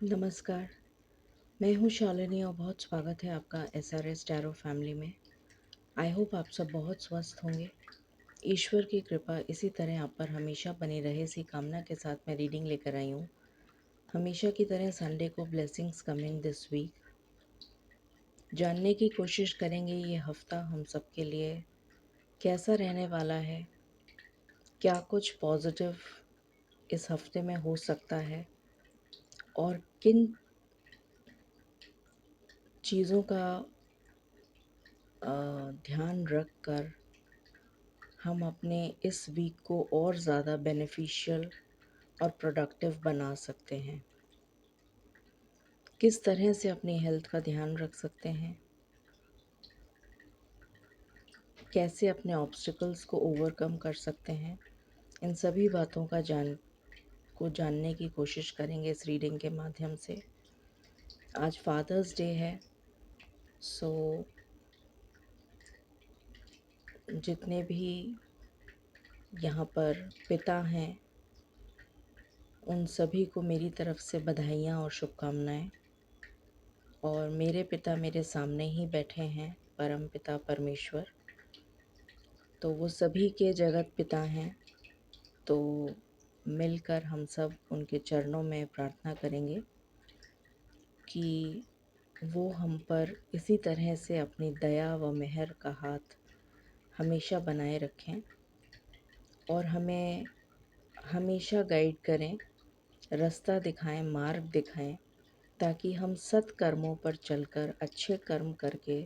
नमस्कार, मैं हूँ शालिनी और बहुत स्वागत है आपका एसआरएस टैरो फैमिली में। आई होप आप सब बहुत स्वस्थ होंगे। ईश्वर की कृपा इसी तरह आप पर हमेशा बनी रहे, इसी कामना के साथ मैं रीडिंग लेकर आई हूँ। हमेशा की तरह संडे को ब्लेसिंग्स कमिंग दिस वीक। जानने की कोशिश करेंगे ये हफ्ता हम सब के लिए कैसा रहने वाला है, क्या कुछ पॉजिटिव इस हफ्ते में हो सकता है और किन चीज़ों का ध्यान रख कर हम अपने इस वीक को और ज़्यादा बेनिफिशियल और प्रोडक्टिव बना सकते हैं। किस तरह से अपनी हेल्थ का ध्यान रख सकते हैं, कैसे अपने ऑब्स्टिकल्स को ओवरकम कर सकते हैं, इन सभी बातों का जानने की कोशिश करेंगे इस रीडिंग के माध्यम से। आज फादर्स डे है, सो जितने भी यहाँ पर पिता हैं उन सभी को मेरी तरफ से बधाइयाँ और शुभकामनाएं। और मेरे पिता मेरे सामने ही बैठे हैं, परम पिता परमेश्वर, तो वो सभी के जगत पिता हैं। तो मिलकर हम सब उनके चरणों में प्रार्थना करेंगे कि वो हम पर इसी तरह से अपनी दया व मेहर का हाथ हमेशा बनाए रखें और हमें हमेशा गाइड करें, रास्ता दिखाएं, मार्ग दिखाएं, ताकि हम सत्कर्मों पर चलकर अच्छे कर्म करके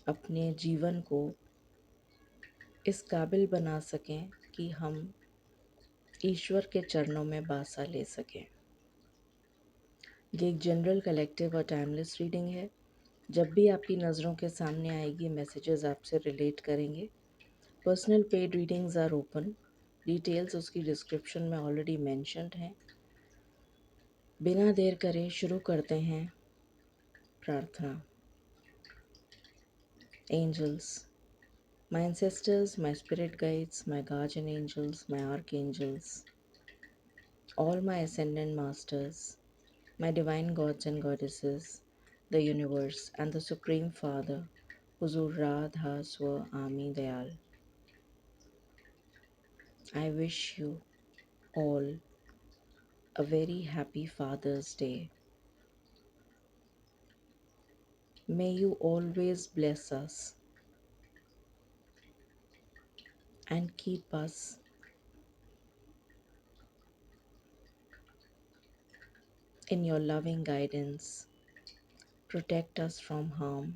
अपने जीवन को इस काबिल बना सकें कि हम ईश्वर के चरणों में बासा ले सकें। ये एक जनरल, कलेक्टिव और टाइमलेस रीडिंग है। जब भी आपकी नज़रों के सामने आएगी, मैसेजेस आपसे रिलेट करेंगे। Personal paid readings are open, details उसकी डिस्क्रिप्शन में ऑलरेडी मेंशन्ड हैं। बिना देर करे शुरू करते हैं प्रार्थना। Angels, my ancestors, my spirit guides, my guardian angels, my archangels, all my ascendant masters, my divine gods and goddesses, the universe, and the Supreme Father, Huzur Radha Swa Ami Dayal. I wish you all a very happy Father's Day. May you always bless us and keep us in your loving guidance. Protect us from harm.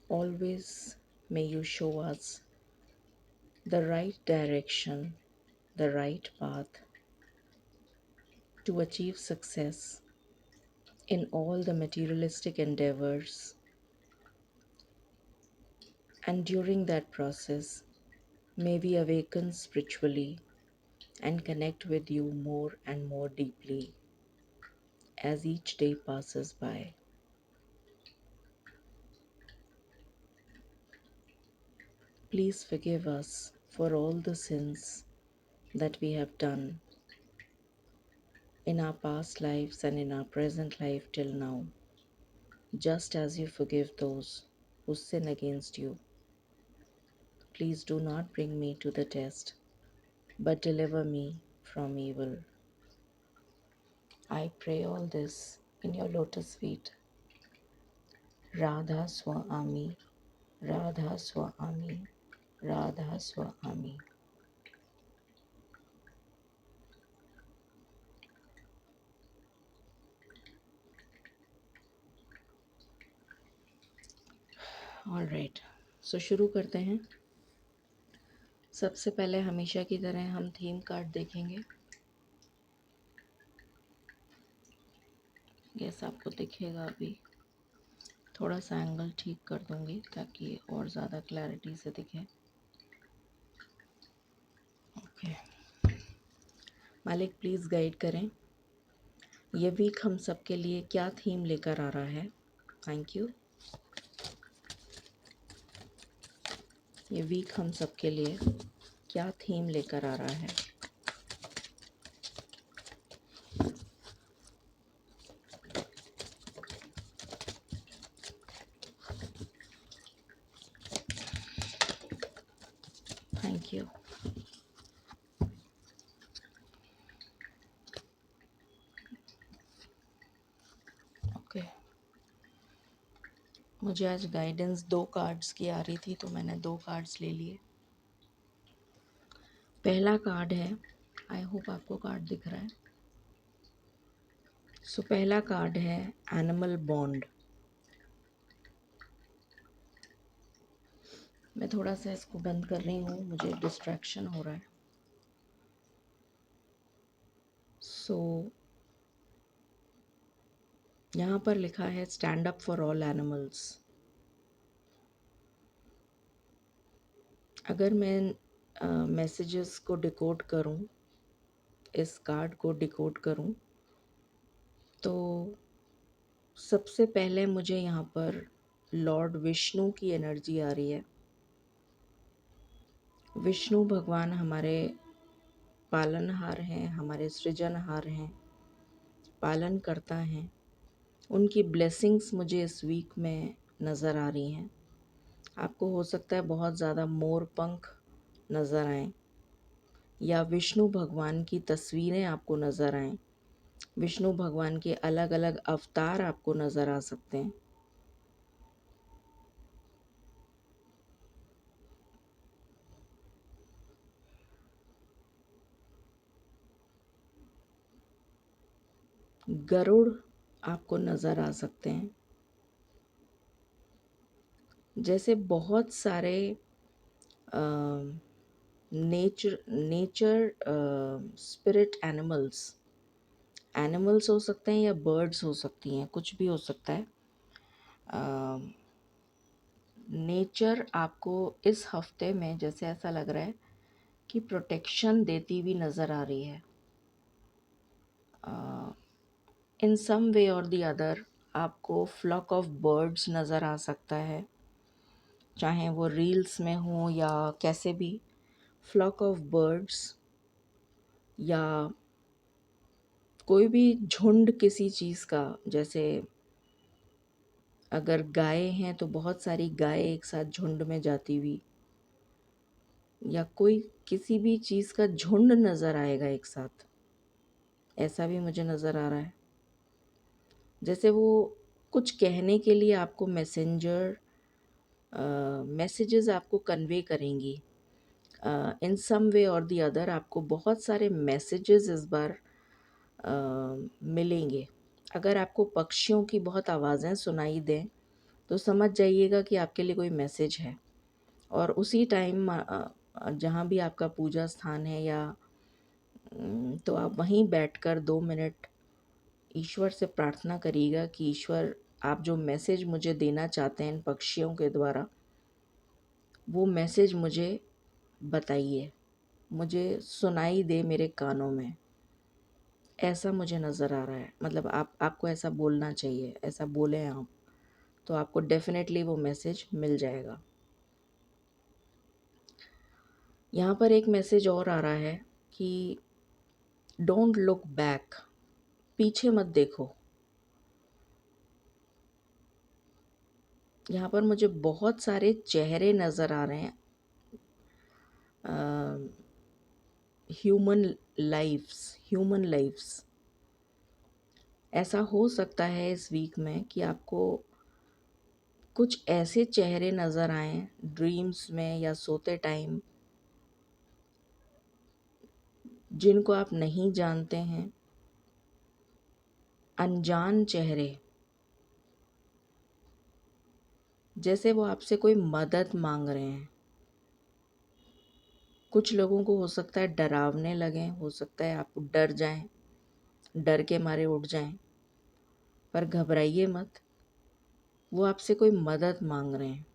Always may you show us the right direction, the right path to achieve success in all the materialistic endeavors. And during that process, may we awaken spiritually and connect with you more and more deeply as each day passes by. Please forgive us for all the sins that we have done in our past lives and in our present life till now, just as you forgive those who sin against you. Please do not bring me to the test, but deliver me from evil. I pray all this in your lotus feet. Radha Swami, Radha Swami, Radha Swami. All right, so शुरू करते हैं। सबसे पहले हमेशा की तरह हम theme card देखेंगे। यस, आपको दिखेगा अभी। थोड़ा सा एंगल ठीक कर दूंगी ताकि और ज़्यादा क्लैरिटी से दिखे। ओके, मालिक प्लीज़ गाइड करें, ये वीक हम सब के लिए क्या थीम लेकर आ रहा है। Thank you. ये वीक हम सब के लिए क्या थीम लेकर आ रहा है। मुझे आज गाइडेंस 2 कार्ड्स की आ रही थी तो मैंने 2 कार्ड्स ले लिए। पहला कार्ड है, आई होप आपको कार्ड दिख रहा है। सो पहला कार्ड है एनिमल बॉन्ड। मैं थोड़ा सा इसको बंद कर रही हूँ, मुझे डिस्ट्रैक्शन हो रहा है। सो यहाँ पर लिखा है stand up for all animals. अगर मैं मैसेजेस को डिकोड करूँ, इस कार्ड को डिकोड करूँ, तो सबसे पहले मुझे यहाँ पर लॉर्ड विष्णु की एनर्जी आ रही है। विष्णु भगवान हमारे पालनहार हैं, हमारे सृजनहार हैं, पालनकर्ता हैं। उनकी ब्लेसिंग्स मुझे इस वीक में नज़र आ रही हैं। आपको हो सकता है बहुत ज़्यादा मोर पंख नज़र आएं, या विष्णु भगवान की तस्वीरें आपको नज़र आएं। विष्णु भगवान के अलग अलग अवतार आपको नज़र आ सकते हैं। गरुड़ आपको नज़र आ सकते हैं। जैसे बहुत सारे नेचर नेचर स्पिरिट एनिमल्स हो सकते हैं या बर्ड्स हो सकती हैं, कुछ भी हो सकता है। नेचर आपको इस हफ्ते में जैसे ऐसा लग रहा है कि प्रोटेक्शन देती हुई नज़र आ रही है। इन सम वे और द अदर आपको फ्लॉक ऑफ बर्ड्स नज़र आ सकता है, चाहे वो रील्स में हो या कैसे भी। फ्लॉक ऑफ बर्ड्स या कोई भी झुंड किसी चीज़ का, जैसे अगर गाय हैं तो बहुत सारी गाय एक साथ झुंड में जाती हुई, या कोई किसी भी चीज़ का झुंड नज़र आएगा एक साथ, ऐसा भी मुझे नज़र आ रहा है। जैसे वो कुछ कहने के लिए आपको मैसेजेस आपको कन्वे करेंगी। इन सम वे और दी अदर आपको बहुत सारे मैसेजेस इस बार मिलेंगे। अगर आपको पक्षियों की बहुत आवाज़ें सुनाई दें तो समझ जाइएगा कि आपके लिए कोई मैसेज है। और उसी टाइम जहाँ भी आपका पूजा स्थान है या तो आप वहीं बैठकर 2 मिनट ईश्वर से प्रार्थना करिएगा कि ईश्वर, आप जो मैसेज मुझे देना चाहते हैं इन पक्षियों के द्वारा, वो मैसेज मुझे बताइए, मुझे सुनाई दे मेरे कानों में। ऐसा मुझे नज़र आ रहा है। मतलब आपको ऐसा बोलना चाहिए, ऐसा बोलें आप, तो आपको डेफिनेटली वो मैसेज मिल जाएगा। यहाँ पर एक मैसेज और आ रहा है कि डोंट लुक बैक, पीछे मत देखो। यहाँ पर मुझे बहुत सारे चेहरे नज़र आ रहे हैं, ह्यूमन लाइफ्स। ऐसा हो सकता है इस वीक में कि आपको कुछ ऐसे चेहरे नज़र आएं ड्रीम्स में या सोते टाइम, जिनको आप नहीं जानते हैं, अनजान चेहरे, जैसे वो आपसे कोई मदद मांग रहे हैं। कुछ लोगों को हो सकता है डरावने लगें, हो सकता है आप डर जाएं, डर के मारे उठ जाएं, पर घबराइए मत। वो आपसे कोई मदद मांग रहे हैं।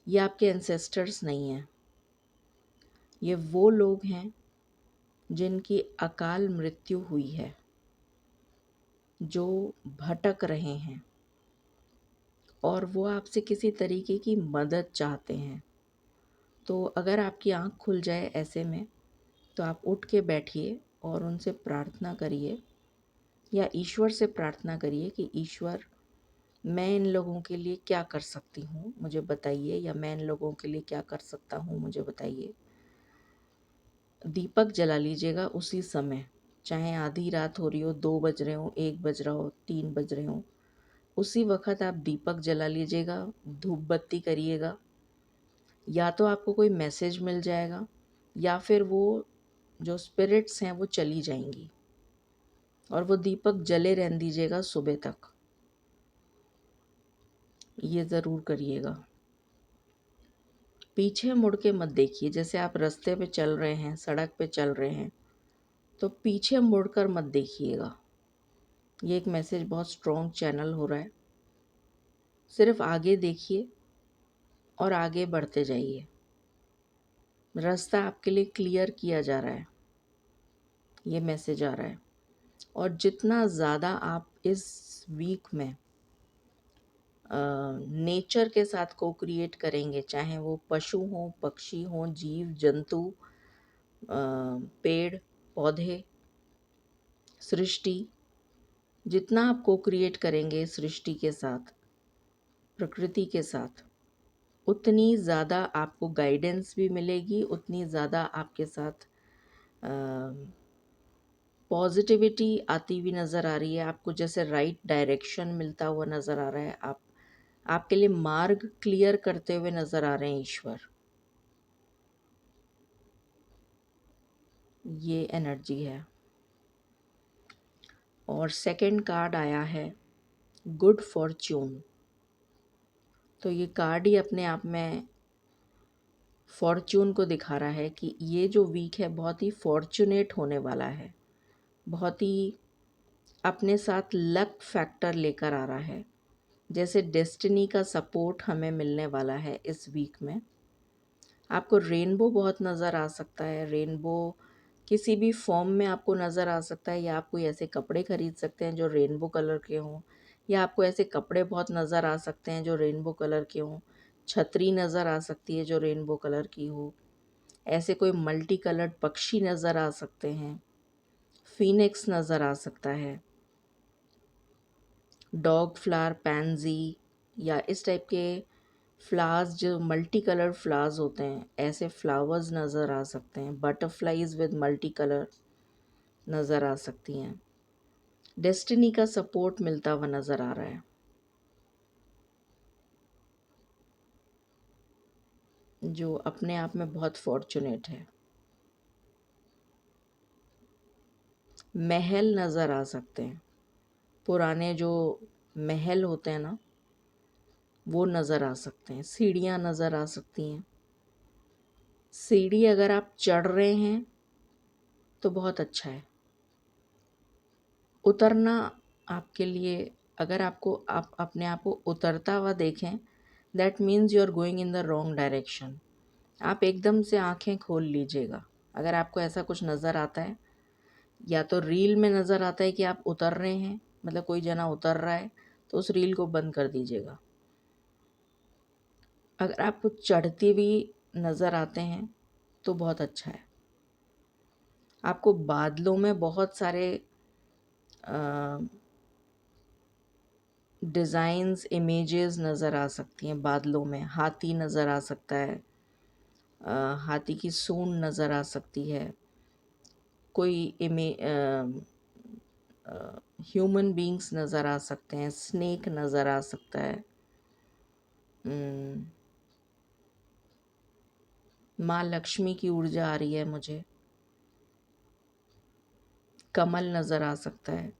ये आपके एंसेस्टर्स नहीं हैं, ये वो लोग हैं जिनकी अकाल मृत्यु हुई है, जो भटक रहे हैं और वो आपसे किसी तरीके की मदद चाहते हैं। तो अगर आपकी आँख खुल जाए ऐसे में, तो आप उठ के बैठिए और उनसे प्रार्थना करिए या ईश्वर से प्रार्थना करिए कि ईश्वर, मैं इन लोगों के लिए क्या कर सकती हूँ मुझे बताइए, या मैं इन लोगों के लिए क्या कर सकता हूँ मुझे बताइए। दीपक जला लीजिएगा उसी समय, चाहे आधी रात हो रही हो, 2 बज रहे हो, 1 बज रहा हो, 3 बज रहे हो, उसी वक़्त आप दीपक जला लीजिएगा, धूप बत्ती करिएगा। या तो आपको कोई मैसेज मिल जाएगा या फिर वो जो स्पिरिट्स हैं वो चली जाएंगी, और वो दीपक जले रहने दीजिएगा सुबह तक। ये ज़रूर करिएगा। पीछे मुड़ के मत देखिए। जैसे आप रास्ते पे चल रहे हैं, सड़क पे चल रहे हैं, तो पीछे मुड़कर मत देखिएगा। ये एक मैसेज बहुत स्ट्रॉन्ग चैनल हो रहा है। सिर्फ आगे देखिए और आगे बढ़ते जाइए। रास्ता आपके लिए क्लियर किया जा रहा है, ये मैसेज आ रहा है। और जितना ज़्यादा आप इस वीक में नेचर के साथ को क्रिएट करेंगे, चाहे वो पशु हों, पक्षी हों, जीव जंतु, पेड़ पौधे, सृष्टि, जितना आप को क्रिएट करेंगे सृष्टि के साथ, प्रकृति के साथ, उतनी ज़्यादा आपको गाइडेंस भी मिलेगी, उतनी ज़्यादा आपके साथ पॉजिटिविटी आती हुई नज़र आ रही है। आपको जैसे राइट डायरेक्शन मिलता हुआ नज़र आ रहा है। आपके लिए मार्ग क्लियर करते हुए नज़र आ रहे हैं ईश्वर। ये एनर्जी है। और सेकंड कार्ड आया है गुड फॉर्च्यून। तो ये कार्ड ही अपने आप में फॉर्च्यून को दिखा रहा है कि ये जो वीक है बहुत ही फॉर्चुनेट होने वाला है, बहुत ही अपने साथ लक फैक्टर लेकर आ रहा है। जैसे डेस्टिनी का सपोर्ट हमें मिलने वाला है इस वीक में। आपको रेनबो बहुत नज़र आ सकता है। रेनबो किसी भी फॉर्म में आपको नज़र आ सकता है, या आप कोई ऐसे कपड़े खरीद सकते हैं जो रेनबो कलर के हों, या आपको ऐसे कपड़े बहुत नज़र आ सकते हैं जो रेनबो कलर के हों। छतरी नज़र आ सकती है जो रेनबो कलर की हो। ऐसे कोई मल्टी कलर्ड पक्षी नज़र आ सकते हैं। फीनिक्स नज़र आ सकता है। डॉग फ्लावर, पैंजी, या इस टाइप के फ्लावर्स जो मल्टी कलर फ्लावर्स होते हैं, ऐसे फ्लावर्स नज़र आ सकते हैं। बटरफ्लाइज विद मल्टी कलर नज़र आ सकती हैं। डेस्टिनी का सपोर्ट मिलता हुआ नज़र आ रहा है। जो अपने आप में बहुत फॉर्चुनेट है। महल नज़र आ सकते हैं। पुराने जो महल होते हैं ना, वो नज़र आ सकते हैं। सीढ़ियाँ नज़र आ सकती हैं। सीढ़ी अगर आप चढ़ रहे हैं तो बहुत अच्छा है। उतरना आपके लिए, अगर आपको आप अपने आप को उतरता हुआ देखें, that means you are going in the wrong direction. आप एकदम से आंखें खोल लीजिएगा। अगर आपको ऐसा कुछ नज़र आता है, या तो रील में नज़र आता है कि आप उतर रहे हैं, मतलब कोई जना उतर रहा है, तो उस रील को बंद कर दीजिएगा। अगर आपको चढ़ती हुई नज़र आते हैं तो बहुत अच्छा है। आपको बादलों में बहुत सारे डिज़ाइंस, इमेजेस नज़र आ सकती हैं। बादलों में हाथी नज़र आ सकता है, हाथी की सूंड नज़र आ सकती है। कोई ह्यूमन बींग्स नज़र आ सकते हैं। स्नेक नज़र आ सकता है। माँ लक्ष्मी की ऊर्जा आ रही है मुझे। कमल नज़र आ सकता है।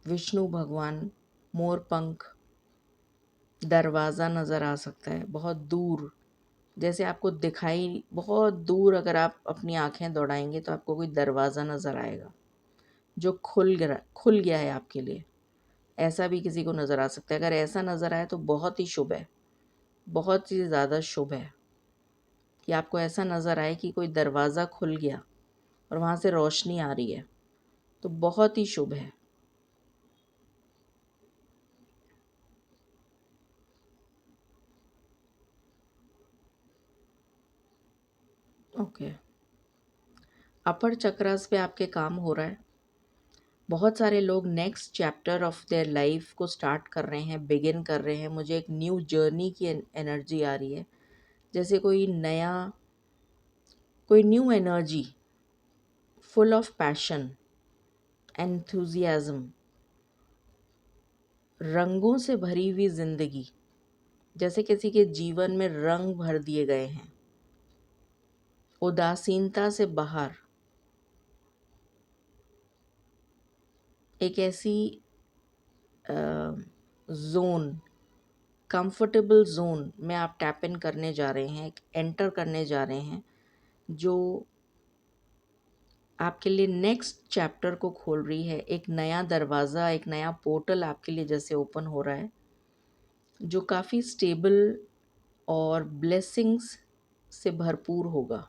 विष्णु भगवान, मोर पंख, दरवाज़ा नज़र आ सकता है बहुत दूर। जैसे आपको दिखाई बहुत दूर, अगर आप अपनी आंखें दौड़ाएंगे तो आपको कोई दरवाज़ा नज़र आएगा जो खुल गया है आपके लिए। ऐसा भी किसी को नज़र आ सकता है। अगर ऐसा नज़र आए तो बहुत ही शुभ है, बहुत ही ज़्यादा शुभ है कि आपको ऐसा नज़र आए कि कोई दरवाज़ा खुल गया और वहाँ से रोशनी आ रही है, तो बहुत ही शुभ है। ओके। अपर चक्रास पे आपके काम हो रहा है। बहुत सारे लोग next chapter of their life को स्टार्ट कर रहे हैं, बिगिन कर रहे हैं। मुझे एक न्यू जर्नी की एनर्जी आ रही है, जैसे कोई new energy, full of passion, enthusiasm, रंगों से भरी हुई जिंदगी, जैसे किसी के जीवन में रंग भर दिए गए हैं। उदासीनता से बाहर एक ऐसी जोन, कंफर्टेबल जोन में आप टैप इन करने जा रहे हैं, एंटर करने जा रहे हैं, जो आपके लिए नेक्स्ट चैप्टर को खोल रही है। एक नया दरवाज़ा, एक नया पोर्टल आपके लिए जैसे ओपन हो रहा है, जो काफ़ी स्टेबल और ब्लेसिंग्स से भरपूर होगा।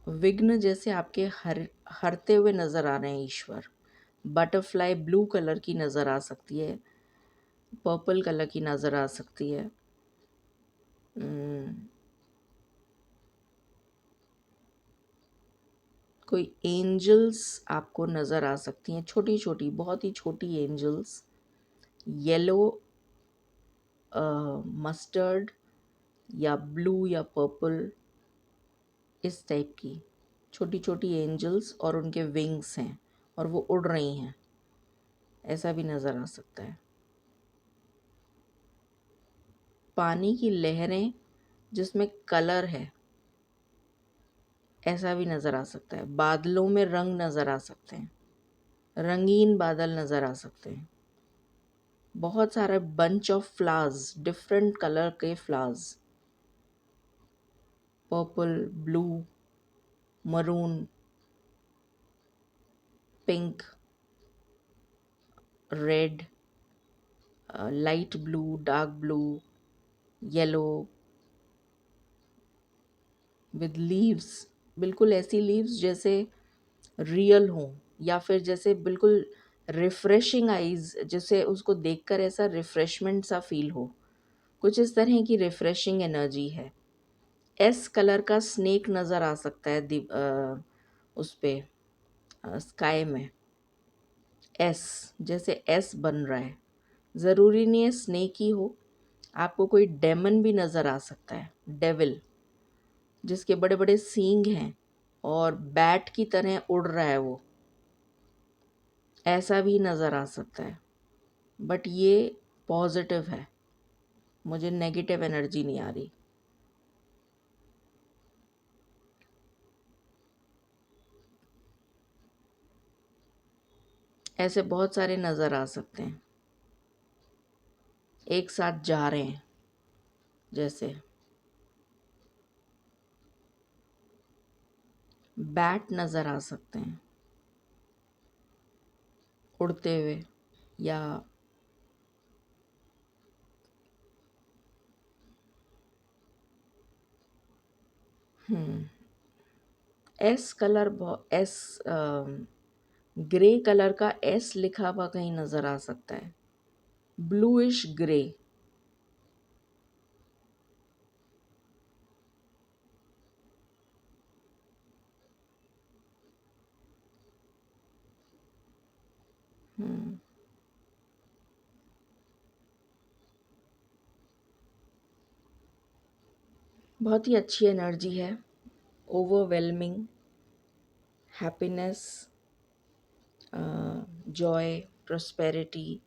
विघ्न जैसे आपके हरते हुए नज़र आ रहे हैं ईश्वर। बटरफ्लाई ब्लू कलर की नज़र आ सकती है, पर्पल कलर की नज़र आ सकती है। कोई एंजल्स आपको नज़र आ सकती हैं, छोटी छोटी, बहुत ही छोटी एंजल्स, येलो, मस्टर्ड या ब्लू या पर्पल, इस टाइप की छोटी छोटी एंजल्स, और उनके विंग्स हैं और वो उड़ रही हैं, ऐसा भी नज़र आ सकता है। पानी की लहरें जिसमें कलर है, ऐसा भी नज़र आ सकता है। बादलों में रंग नज़र आ सकते हैं, रंगीन बादल नज़र आ सकते हैं। बहुत सारे bunch of flowers, different colour के flowers, purple, blue, maroon, pink, red, light blue, dark blue, yellow, with leaves, बिल्कुल ऐसी लीव्स जैसे रियल हों, या फिर जैसे बिल्कुल रिफ्रेशिंग आइज, जैसे उसको देखकर ऐसा रिफ्रेशमेंट सा फील हो। कुछ इस तरह की रिफ्रेशिंग एनर्जी है। एस कलर का स्नेक नज़र आ सकता है उस पे स्काई में। एस, जैसे एस बन रहा है, ज़रूरी नहीं है स्नेक ही हो, आपको कोई डेमन भी नज़र आ सकता है, डेविल, जिसके बड़े बड़े सींग हैं और बैट की तरह उड़ रहा है वो, ऐसा भी नज़र आ सकता है। बट ये पॉजिटिव है, मुझे नेगेटिव एनर्जी नहीं आ रही। ऐसे बहुत सारे नज़र आ सकते हैं, एक साथ जा रहे हैं, जैसे बैट नज़र आ सकते हैं उड़ते हुए, या S colour, S grey colour का एस लिखा हुआ कहीं नज़र आ सकता है, ब्लूइश ग्रे। बहुत ही अच्छी एनर्जी है, ओवरवेलमिंग, हैप्पीनेस, जॉय, प्रॉस्पेरिटी।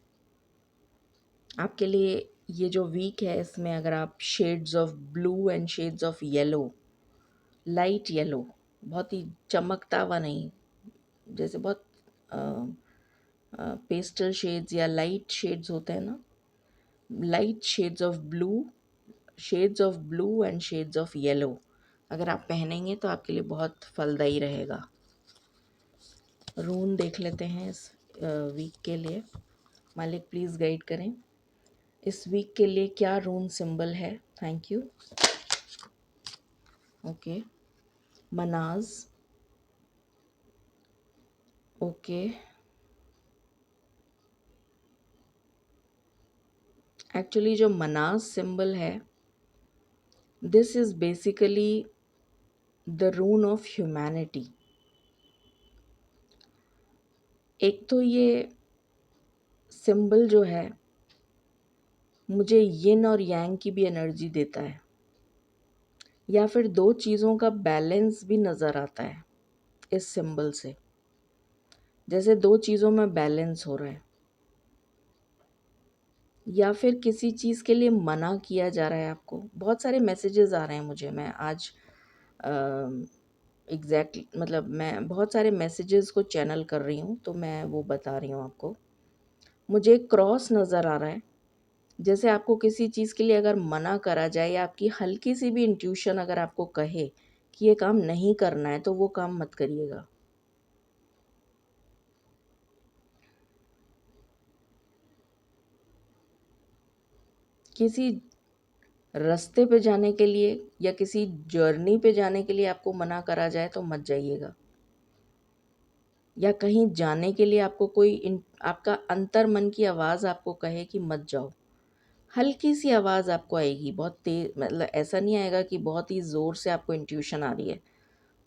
आपके लिए ये जो वीक है, इसमें अगर आप shades of blue and shades of yellow, light yellow, बहुत ही चमकता हुआ नहीं, जैसे बहुत पेस्टल शेड्स या लाइट शेड्स होते हैं ना, light shades of blue and shades of yellow, अगर आप पहनेंगे तो आपके लिए बहुत फलदायी रहेगा। रून देख लेते हैं इस वीक के लिए। मालिक प्लीज़ गाइड करें, इस वीक के लिए क्या रून सिंबल है। Thank you. Okay, Mannaz, okay. Actually जो मनाज सिंबल है, this is basically the rune of humanity. एक तो ये सिंबल जो है मुझे यिन और यांग की भी एनर्जी देता है, या फिर दो चीज़ों का बैलेंस भी नज़र आता है इस सिंबल से, जैसे दो चीज़ों में बैलेंस हो रहा है। या फिर किसी चीज़ के लिए मना किया जा रहा है आपको। बहुत सारे मैसेजेस आ रहे हैं मुझे, मैं आज एग्जैक्टली मतलब मैं बहुत सारे मैसेजेस को चैनल कर रही हूँ, तो मैं वो बता रही हूँ आपको। मुझे एक क्रॉस नज़र आ रहा है, जैसे आपको किसी चीज़ के लिए अगर मना करा जाए या आपकी हल्की सी भी इंट्यूशन अगर आपको कहे कि ये काम नहीं करना है, तो वो काम मत करिएगा। किसी रास्ते पे जाने के लिए या किसी जर्नी पे जाने के लिए आपको मना करा जाए तो मत जाइएगा। या कहीं जाने के लिए आपको आपका अंतर मन की आवाज़ आपको कहे कि मत जाओ। हल्की सी आवाज़ आपको आएगी, बहुत तेज, मतलब ऐसा नहीं आएगा कि बहुत ही ज़ोर से आपको इंट्यूशन आ रही है।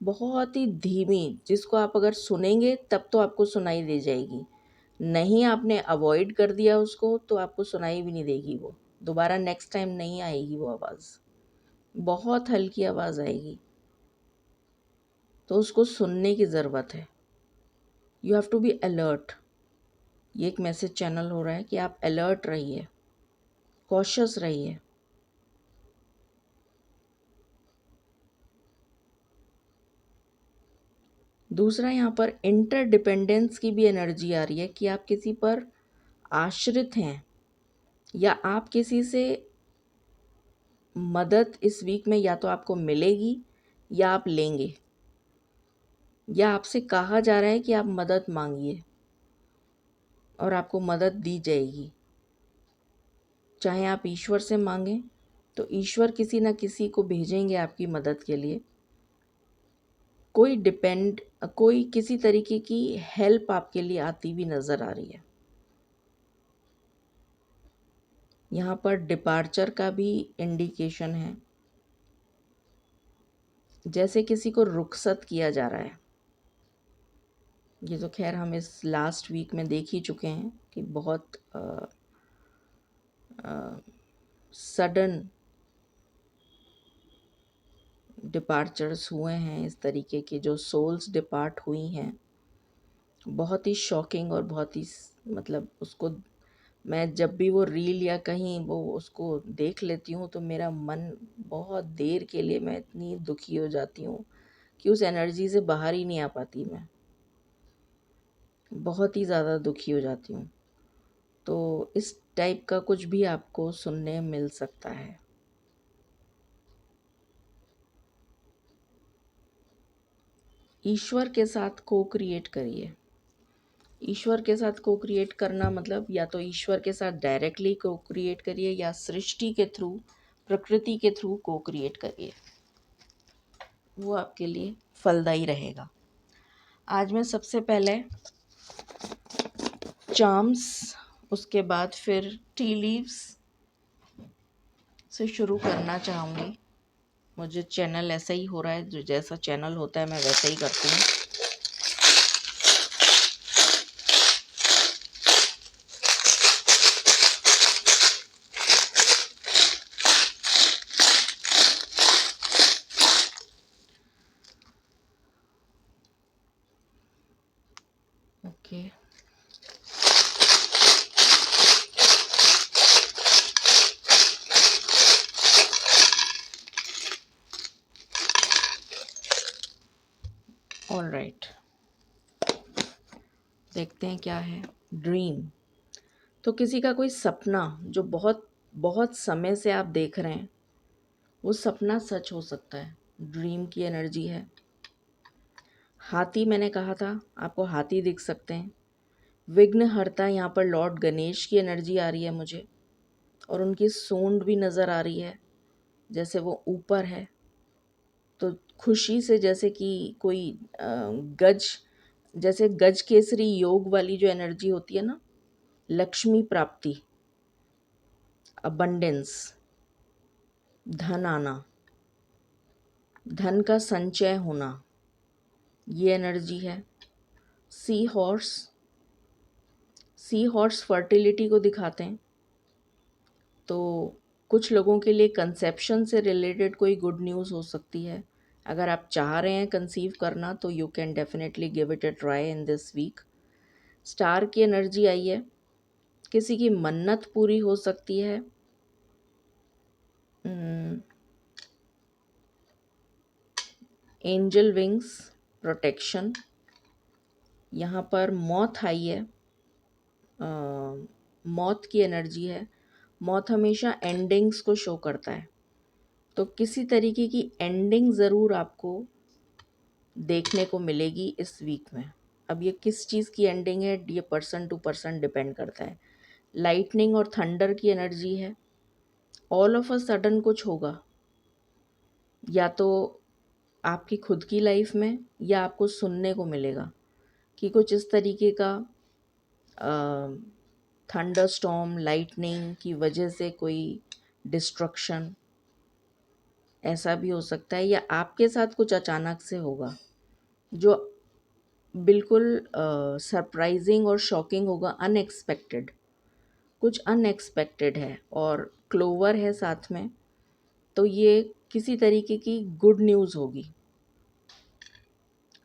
बहुत ही धीमी, जिसको आप अगर सुनेंगे तब तो आपको सुनाई दे जाएगी। नहीं, आपने अवॉइड कर दिया उसको तो आपको सुनाई भी नहीं देगी वो। दोबारा नेक्स्ट टाइम नहीं आएगी वो आवाज़। बहुत हल्की आवाज़ आएगी, तो उसको सुनने की ज़रूरत है। You have to be alert. ये एक मैसेज चैनल हो रहा है कि आप अलर्ट रहिए, कॉशियस रहिए। दूसरा, यहाँ पर इंटरडिपेंडेंस की भी एनर्जी आ रही है कि आप किसी पर आश्रित हैं या आप किसी से मदद इस वीक में या तो आपको मिलेगी या आप लेंगे, या आपसे कहा जा रहा है कि आप मदद मांगिए और आपको मदद दी जाएगी। चाहे आप ईश्वर से मांगें तो ईश्वर किसी न किसी को भेजेंगे आपकी मदद के लिए। कोई किसी तरीके की हेल्प आपके लिए आती भी नज़र आ रही है। यहाँ पर डिपार्चर का भी इंडिकेशन है, जैसे किसी को रुखसत किया जा रहा है। ये तो खैर हम इस लास्ट वीक में देख ही चुके हैं कि बहुत सडन डिपार्चर्स हुए हैं। इस तरीके के जो सोल्स डिपार्ट हुई हैं, बहुत ही शॉकिंग और बहुत ही मतलब उसको मैं जब भी वो रील या कहीं वो उसको देख लेती हूँ तो मेरा मन बहुत देर के लिए मैं इतनी दुखी हो जाती हूँ कि उस एनर्जी से बाहर ही नहीं आ पाती। मैं बहुत ही ज़्यादा दुखी हो जाती हूँ। तो इस टाइप का कुछ भी आपको सुनने मिल सकता है। ईश्वर के साथ को क्रिएट करिए। ईश्वर के साथ को क्रिएट करना मतलब या तो ईश्वर के साथ डायरेक्टली को क्रिएट करिए या सृष्टि के थ्रू, प्रकृति के थ्रू को क्रिएट करिए। वो आपके लिए फलदायी रहेगा। आज मैं सबसे पहले चार्म्स, उसके बाद फिर टी लीव्स से शुरू करना चाहूँगी। मुझे चैनल ऐसा ही हो रहा है, जो जैसा चैनल होता है मैं वैसा ही करती हूँ। ओके, ऑल राइट, देखते हैं क्या है। ड्रीम, तो किसी का कोई सपना जो बहुत बहुत समय से आप देख रहे हैं, वो सपना सच हो सकता है। ड्रीम की एनर्जी है। हाथी, मैंने कहा था आपको हाथी दिख सकते हैं। विघ्नहर्ता, यहाँ पर लॉर्ड गणेश की एनर्जी आ रही है मुझे, और उनकी सूंड भी नज़र आ रही है, जैसे वो ऊपर है। तो खुशी से, जैसे कि कोई गज, जैसे गज केसरी योग वाली जो एनर्जी होती है ना, लक्ष्मी प्राप्ति, अबंडेंस, धन आना, धन का संचय होना, ये एनर्जी है। Sea horse, sea horse fertility को दिखाते हैं। तो कुछ लोगों के लिए कंसेप्शन से रिलेटेड कोई गुड न्यूज़ हो सकती है। अगर आप चाह रहे हैं कंसीव करना तो you can definitely give it a try in this week. Star की एनर्जी आई है, किसी की मन्नत पूरी हो सकती है। Angel wings protection. यहाँ पर मौत आई है, मौत की एनर्जी है। मौत हमेशा एंडिंग्स को शो करता है, तो किसी तरीके की एंडिंग ज़रूर आपको देखने को मिलेगी इस वीक में। अब ये किस चीज़ की एंडिंग है, ये पर्सन टू पर्सन डिपेंड करता है। लाइटनिंग और थंडर की एनर्जी है। ऑल ऑफ अ सडन कुछ होगा, या तो आपकी खुद की लाइफ में, या आपको सुनने को मिलेगा कि कुछ इस तरीके का थंडर स्टॉर्म, लाइटनिंग की वजह से कोई डिस्ट्रक्शन, ऐसा भी हो सकता है। या आपके साथ कुछ अचानक से होगा जो बिल्कुल सरप्राइजिंग और शॉकिंग होगा, अनएक्सपेक्टेड। कुछ अनएक्सपेक्टेड है और क्लोवर है साथ में, तो ये किसी तरीके की गुड न्यूज़ होगी।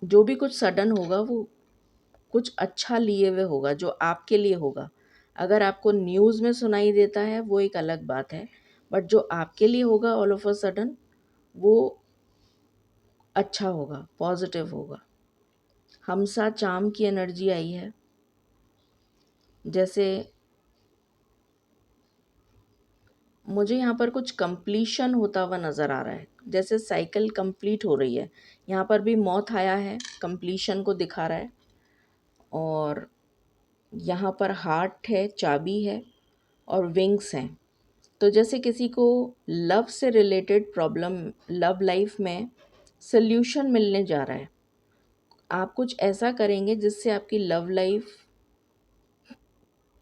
जो भी कुछ सडन होगा वो कुछ अच्छा लिए हुए होगा, जो आपके लिए होगा। अगर आपको न्यूज़ में सुनाई देता है वो एक अलग बात है, बट जो आपके लिए होगा ऑल ऑफ अ सडन, वो अच्छा होगा, पॉजिटिव होगा। हमसा चाम की एनर्जी आई है, जैसे मुझे यहाँ पर कुछ कंप्लीशन होता हुआ नज़र आ रहा है, जैसे साइकिल कंप्लीट हो रही है। यहाँ पर भी मौत आया है, कंप्लीशन को दिखा रहा है। और यहाँ पर हार्ट है, चाबी है और विंग्स हैं। तो जैसे किसी को लव से रिलेटेड प्रॉब्लम, लव लाइफ में सल्यूशन मिलने जा रहा है। आप कुछ ऐसा करेंगे जिससे आपकी लव लाइफ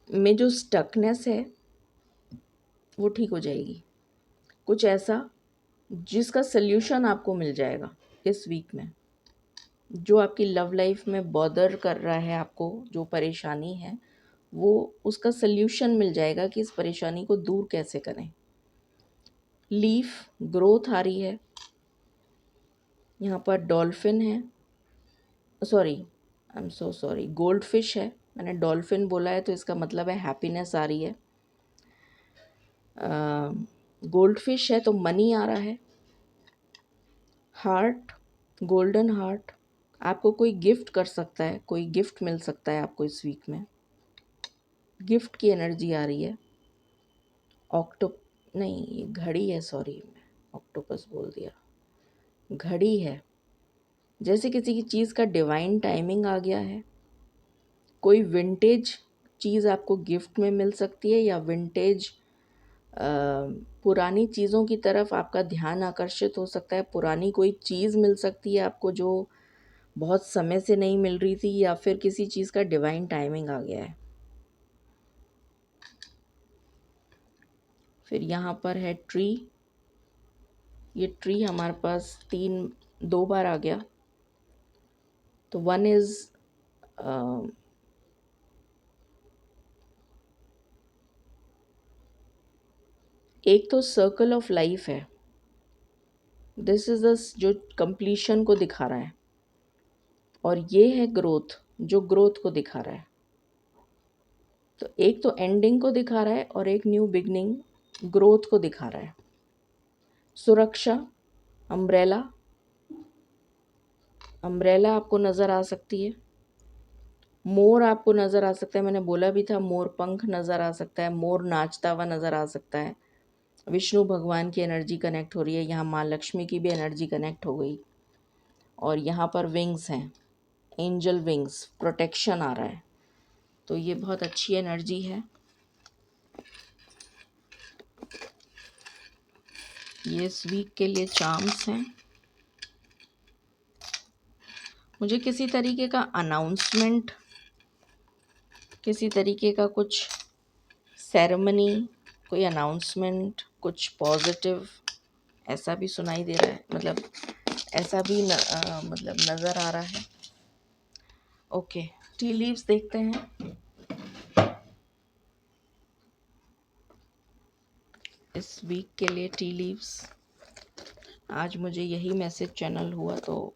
में जो स्टकनेस है वो ठीक हो जाएगी। कुछ ऐसा जिसका सल्यूशन आपको मिल जाएगा इस वीक में। जो आपकी लव लाइफ में बॉदर कर रहा है आपको, जो परेशानी है, वो उसका सल्यूशन मिल जाएगा कि इस परेशानी को दूर कैसे करें। लीफ ग्रोथ आ रही है। यहाँ पर डॉल्फिन है, sorry, I am so sorry, gold fish है। मैंने डॉल्फिन बोला है तो इसका मतलब है हैप्पीनेस आ रही है। गोल्ड फिश है तो मनी आ रहा है। हार्ट, गोल्डन हार्ट, आपको कोई गिफ्ट कर सकता है, कोई गिफ्ट मिल सकता है आपको इस वीक में। गिफ्ट की एनर्जी आ रही है। नहीं, ये घड़ी है, सॉरी, मैं ऑक्टोपस बोल दिया। घड़ी है, जैसे किसी की चीज़ का डिवाइन टाइमिंग आ गया है। कोई विंटेज चीज़ आपको गिफ्ट में मिल सकती है, या विंटेज पुरानी चीज़ों की तरफ आपका ध्यान आकर्षित हो सकता है। पुरानी कोई चीज़ मिल सकती है आपको जो बहुत समय से नहीं मिल रही थी, या फिर किसी चीज़ का डिवाइन टाइमिंग आ गया है। फिर यहाँ पर है ट्री। ये ट्री हमारे पास दो बार आ गया। तो वन इज़ एक तो सर्कल ऑफ लाइफ है, दिस इज़ जो कंप्लीशन को दिखा रहा है। और ये है ग्रोथ, जो ग्रोथ को दिखा रहा है। तो एक तो एंडिंग को दिखा रहा है और एक न्यू बिगनिंग, ग्रोथ को दिखा रहा है। सुरक्षा, अम्ब्रेला, अम्ब्रेला आपको नज़र आ सकती है। मोर आपको नज़र आ सकता है, मैंने बोला भी था, मोर पंख नज़र आ सकता है, मोर नाचता हुआ नज़र आ सकता है। विष्णु भगवान की एनर्जी कनेक्ट हो रही है, यहाँ माँ लक्ष्मी की भी एनर्जी कनेक्ट हो गई। और यहाँ पर विंग्स हैं, एंजल विंग्स, प्रोटेक्शन आ रहा है। तो ये बहुत अच्छी एनर्जी है। ये इस वीक के लिए चार्म्स हैं। मुझे किसी तरीके का अनाउंसमेंट, किसी तरीके का कुछ सेरेमनी, कोई अनाउंसमेंट, कुछ पॉजिटिव, ऐसा भी सुनाई दे रहा है, मतलब ऐसा भी मतलब नज़र आ रहा है। ओके, टी लीव्स देखते हैं इस वीक के लिए। टी लीव्स, आज मुझे यही मैसेज चैनल हुआ, तो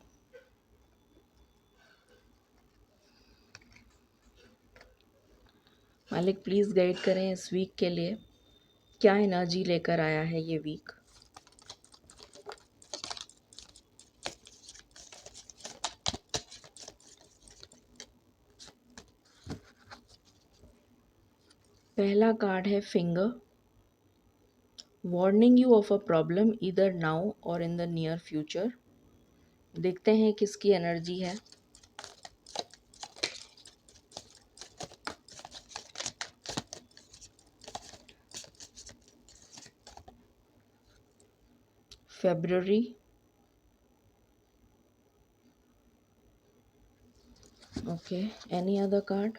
मालिक प्लीज़ गाइड करें इस वीक के लिए क्या एनर्जी लेकर आया है ये वीक। पहला कार्ड है finger, warning you of a problem either now और इन द नियर फ्यूचर। देखते हैं किसकी एनर्जी है। February, okay, any other card.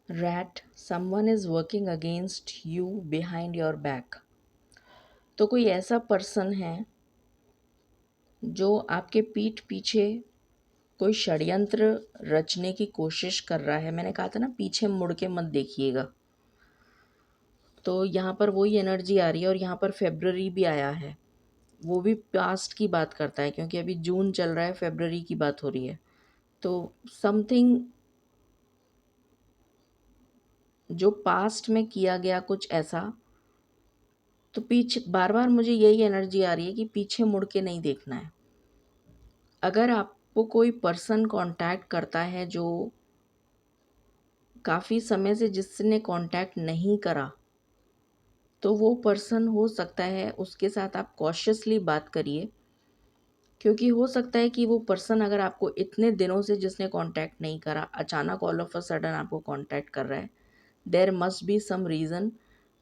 Rat, someone is working against you behind your back. तो कोई ऐसा पर्सन है जो आपके पीठ पीछे कोई षड्यंत्र रचने की कोशिश कर रहा है। मैंने कहा था ना पीछे मुड़ के मत देखिएगा। तो यहाँ पर वही एनर्जी आ रही है और यहाँ पर फेब्रुअरी भी आया है। वो भी पास्ट की बात करता है क्योंकि अभी जून चल रहा है, फेब्रुअरी की बात हो रही है। तो समथिंग जो पास्ट में किया गया कुछ ऐसा, तो पीछे बार बार मुझे यही एनर्जी आ रही है कि पीछे मुड़ के नहीं देखना है। अगर आपको कोई पर्सन कांटेक्ट करता है जो काफ़ी समय से जिसने कांटेक्ट नहीं करा, तो वो पर्सन हो सकता है उसके साथ आप कॉशियसली बात करिए, क्योंकि हो सकता है कि वो पर्सन अगर आपको इतने दिनों से जिसने कांटेक्ट नहीं करा अचानक ऑल ऑफ अ सडन आपको कांटेक्ट कर रहा है, there must be some reason.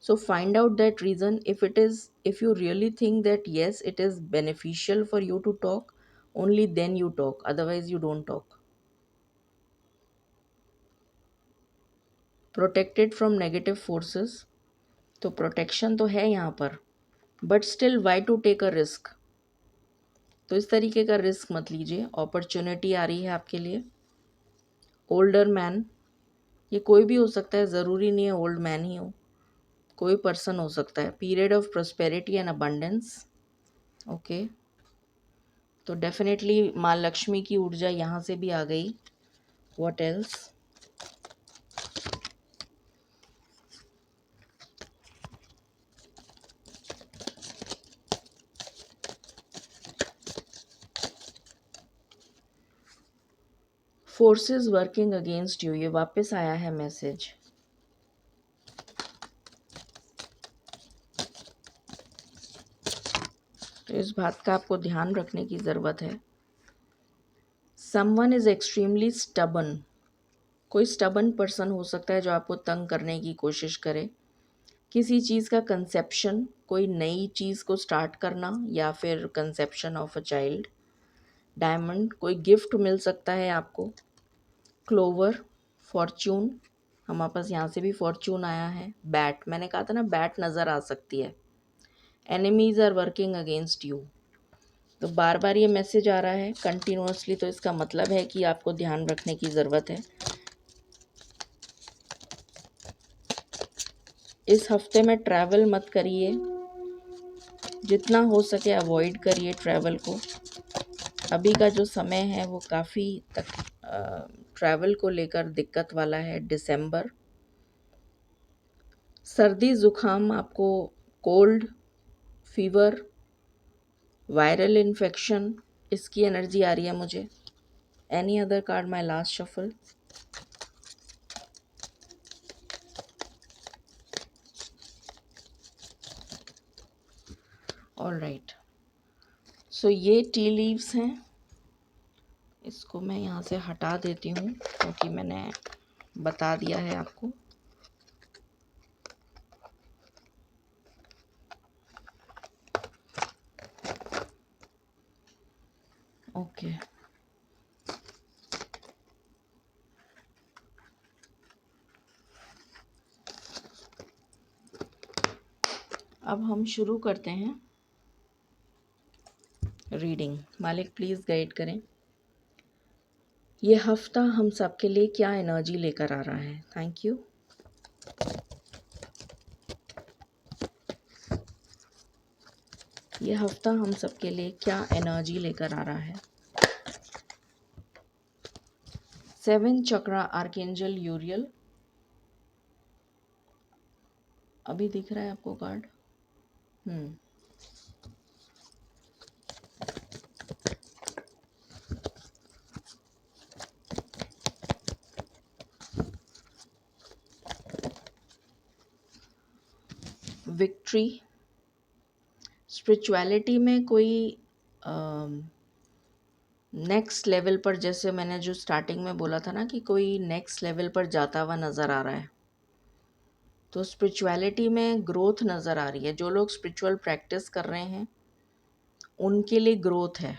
So find out that reason. If you really think that yes it is beneficial for you to talk, only then you talk, otherwise you don't talk. Protected from negative forces, तो protection तो है यहाँ पर, but still why to take a risk. तो इस तरीके का risk मत लीजिए। अपॉर्चुनिटी आ रही है आपके लिए। ओल्डर मैन, ये कोई भी हो सकता है, ज़रूरी नहीं है ओल्ड मैन ही हो, कोई पर्सन हो सकता है। Period of prosperity and abundance, okay. तो डेफिनेटली माँ लक्ष्मी की ऊर्जा यहाँ से भी आ गई। What else? Forces working against you, ये वापस आया है मैसेज। तो इस बात का आपको ध्यान रखने की ज़रूरत है। समवन इज़ एक्सट्रीमली स्टबन, कोई स्टबन पर्सन हो सकता है जो आपको तंग करने की कोशिश करे। किसी चीज़ का कंसेप्शन, कोई नई चीज़ को स्टार्ट करना, या फिर conception of a child. Diamond, कोई गिफ्ट मिल सकता है आपको। क्लोवर, फॉर्च्यून, हमारे पास यहाँ से भी फॉर्च्यून आया है। बैट, मैंने कहा था ना बैट नज़र आ सकती है। Enemies are working against you, तो बार बार ये मैसेज आ रहा है कंटिन्यूसली, तो इसका मतलब है कि आपको ध्यान रखने की ज़रूरत है। इस हफ्ते में ट्रैवल मत करिए, जितना हो सके अवॉइड करिए ट्रैवल को। अभी का जो समय है वो काफ़ी तक ट्रैवल को लेकर दिक्कत वाला है। दिसंबर, सर्दी ज़ुकाम आपको, कोल्ड, फीवर, वायरल इन्फेक्शन, इसकी एनर्जी आ रही है मुझे। Any other card my last shuffle. All right, so ये टी लीव्स हैं, इसको मैं यहाँ से हटा देती हूँ क्योंकि मैंने बता दिया है आपको। ओके, अब हम शुरू करते हैं रीडिंग। मालिक प्लीज़ गाइड करें ये हफ्ता हम सबके लिए क्या एनर्जी लेकर आ रहा है। Thank you. ये हफ्ता हम सबके लिए क्या एनर्जी लेकर आ रहा है। 7 चक्रा आर्केंजल यूरियल, अभी दिख रहा है आपको कार्ड। विक्ट्री, स्पिरिचुअलिटी में कोई नेक्स्ट लेवल पर, जैसे मैंने जो स्टार्टिंग में बोला था ना कि कोई नेक्स्ट लेवल पर जाता हुआ नज़र आ रहा है, तो स्पिरिचुअलिटी में ग्रोथ नज़र आ रही है। जो लोग स्पिरिचुअल प्रैक्टिस कर रहे हैं उनके लिए ग्रोथ है।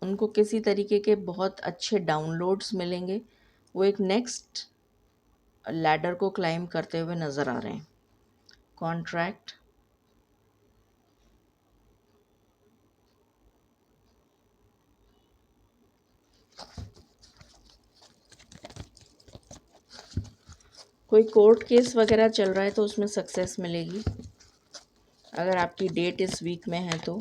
उनको किसी तरीके के बहुत अच्छे डाउनलोड्स मिलेंगे। वो एक नेक्स्ट लैडर को क्लाइम करते हुए नज़र आ रहे हैं। कॉन्ट्रैक्ट, कोई कोर्ट केस वगैरह चल रहा है तो उसमें सक्सेस मिलेगी, अगर आपकी डेट इस वीक में है तो।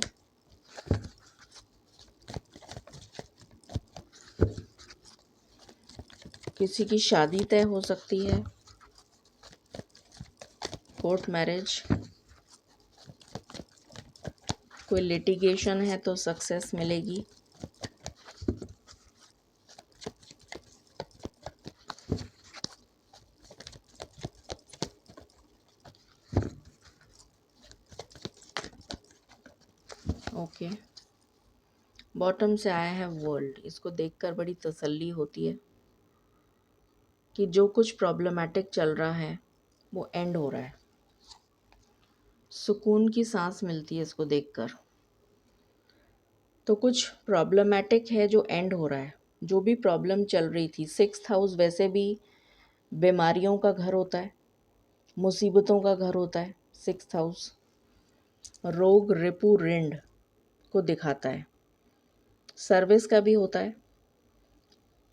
किसी की शादी तय हो सकती है, कोर्ट मैरिज। कोई लिटिगेशन है तो सक्सेस मिलेगी। ओके, बॉटम से आया है वर्ल्ड। इसको देखकर बड़ी तसल्ली होती है कि जो कुछ प्रॉब्लमैटिक चल रहा है वो एंड हो रहा है। सुकून की सांस मिलती है इसको देखकर। तो कुछ प्रॉब्लमैटिक है जो एंड हो रहा है। जो भी प्रॉब्लम चल रही थी, 6th हाउस वैसे भी बीमारियों का घर होता है, मुसीबतों का घर होता है। 6th हाउस रोग रिपु ऋण को दिखाता है, सर्विस का भी होता है।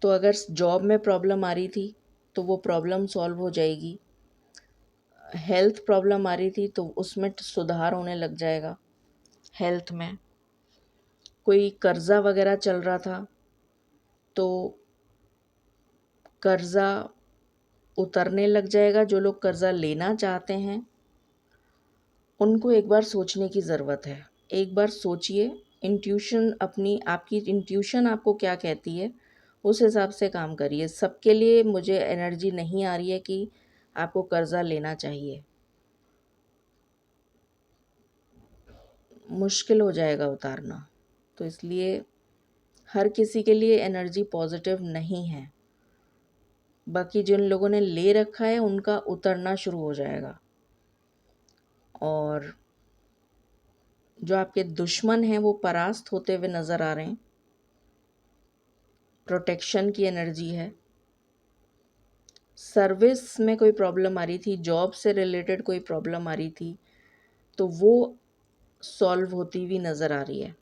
तो अगर जॉब में प्रॉब्लम आ रही थी तो वो प्रॉब्लम सॉल्व हो जाएगी। हेल्थ प्रॉब्लम आ रही थी तो उसमें सुधार होने लग जाएगा हेल्थ में। कोई कर्जा वगैरह चल रहा था तो कर्जा उतरने लग जाएगा। जो लोग कर्जा लेना चाहते हैं उनको एक बार सोचने की ज़रूरत है। एक बार सोचिए, इंट्यूशन अपनी, आपकी इंट्यूशन आपको क्या कहती है उस हिसाब से काम करिए। सबके लिए मुझे एनर्जी नहीं आ रही है कि आपको कर्जा लेना चाहिए, मुश्किल हो जाएगा उतारना। तो इसलिए हर किसी के लिए एनर्जी पॉजिटिव नहीं है। बाकी जिन लोगों ने ले रखा है उनका उतरना शुरू हो जाएगा। और जो आपके दुश्मन हैं वो परास्त होते हुए नज़र आ रहे हैं। प्रोटेक्शन की एनर्जी है। सर्विस में कोई प्रॉब्लम आ रही थी, जॉब से रिलेटेड कोई प्रॉब्लम आ रही थी, तो वो सॉल्व होती हुई नज़र आ रही है।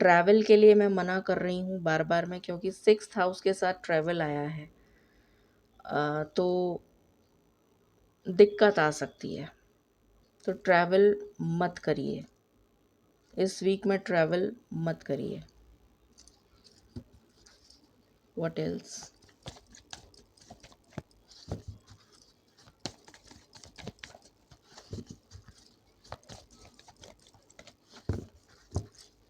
ट्रैवल के लिए मैं मना कर रही हूँ बार बार में, क्योंकि 6th हाउस के साथ ट्रैवल आया है। तो दिक्कत आ सकती है। तो ट्रैवल मत करिए, इस वीक में ट्रैवल मत करिए। What else?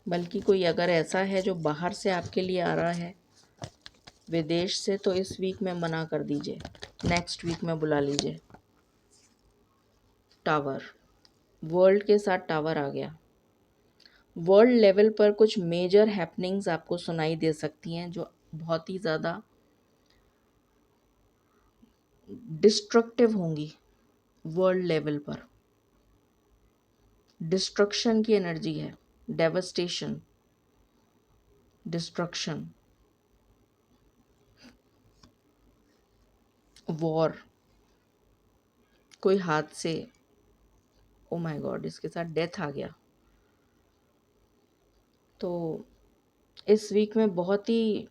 बल्कि कोई अगर ऐसा है जो बाहर से आपके लिए आ रहा है, विदेश से, तो इस वीक में मना कर दीजिए, नेक्स्ट वीक में बुला लीजिए। टावर, वर्ल्ड के साथ टावर आ गया। वर्ल्ड लेवल पर कुछ मेजर हैपनिंग्स आपको सुनाई दे सकती हैं जो बहुत ही ज़्यादा डिस्ट्रक्टिव होंगी। वर्ल्ड लेवल पर डिस्ट्रक्शन की एनर्जी है, डेवस्टेशन, डिस्ट्रक्शन, वॉर, कोई हादसे। ओ माय गॉड, इसके साथ डेथ आ गया। तो इस वीक में बहुत ही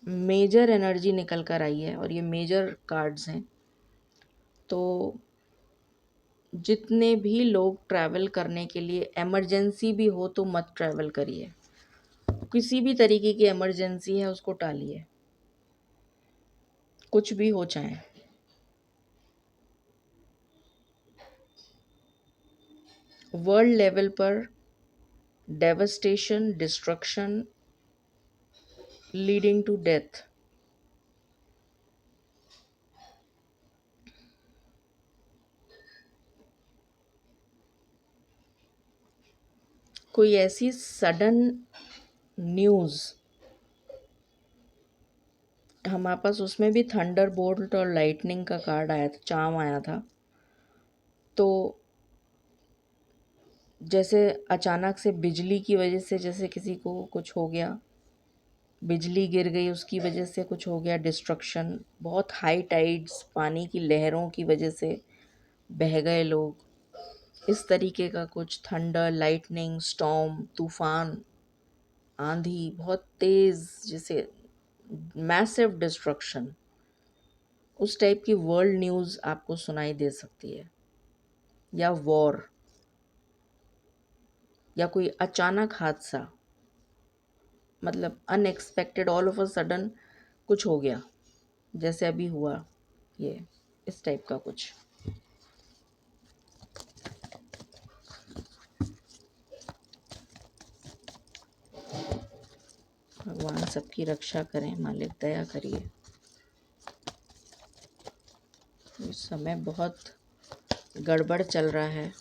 मेजर एनर्जी निकल कर आई है और ये मेजर कार्ड्स हैं। तो जितने भी लोग ट्रैवल करने के लिए इमरजेंसी भी हो तो मत ट्रैवल करिए। किसी भी तरीके की इमरजेंसी है उसको टालिए, कुछ भी हो चाहे। वर्ल्ड लेवल पर devastation, destruction leading to death. कोई ऐसी सडन न्यूज़, हमारे पास उसमें भी थंडर बोल्ट और लाइटनिंग का कार्ड आया था, चार्म आया था। तो जैसे अचानक से बिजली की वजह से जैसे किसी को कुछ हो गया, बिजली गिर गई उसकी वजह से कुछ हो गया, डिस्ट्रक्शन, बहुत हाई टाइड्स, पानी की लहरों की वजह से बह गए लोग, इस तरीके का कुछ, थंडर, लाइटनिंग, स्टॉर्म, तूफान, आंधी बहुत तेज़, जैसे मैसिव डिस्ट्रक्शन, उस टाइप की वर्ल्ड न्यूज़ आपको सुनाई दे सकती है। या वॉर, या कोई अचानक हादसा, मतलब unexpected, all of a sudden कुछ हो गया, जैसे अभी हुआ ये, इस टाइप का कुछ। भगवान सबकी रक्षा करें, मालिक दया करिए। इस समय बहुत गड़बड़ चल रहा है।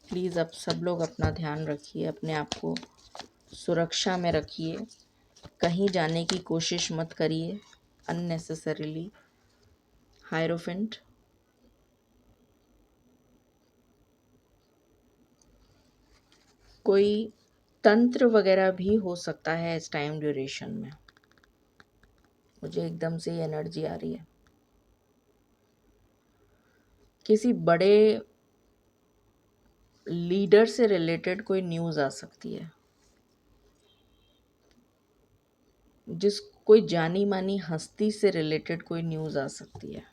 प्लीज़ अब सब लोग अपना ध्यान रखिए, अपने आप को सुरक्षा में रखिए, कहीं जाने की कोशिश मत करिए अननेसेसरीली। हायरोफेंट। कोई तंत्र वगैरह भी हो सकता है इस टाइम ड्यूरेशन में। मुझे एकदम से एनर्जी आ रही है, किसी बड़े लीडर से रिलेटेड कोई न्यूज़ आ सकती है, जिस कोई जानी मानी हस्ती से रिलेटेड कोई न्यूज़ आ सकती है,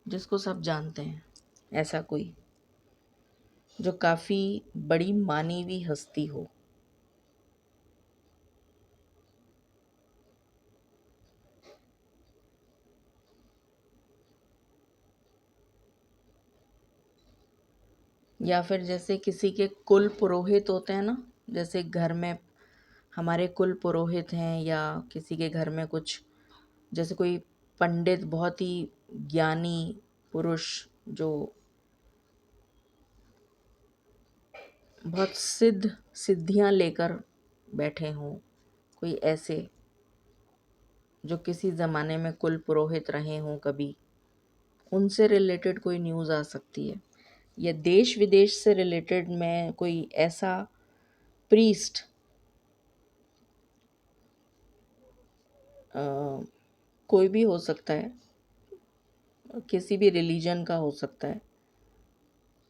जिसको सब जानते हैं, ऐसा कोई जो काफ़ी बड़ी मानी हुई हस्ती हो। या फिर जैसे किसी के कुल पुरोहित होते हैं ना, जैसे घर में हमारे कुल पुरोहित हैं, या किसी के घर में कुछ, जैसे कोई पंडित, बहुत ही ज्ञानी पुरुष जो बहुत सिद्धियां लेकर बैठे हों, कोई ऐसे जो किसी ज़माने में कुल पुरोहित रहे हों कभी, उनसे रिलेटेड कोई न्यूज़ आ सकती है। या देश विदेश से रिलेटेड में कोई ऐसा प्रीस्ट, कोई भी हो सकता है, किसी भी रिलीजन का हो सकता है,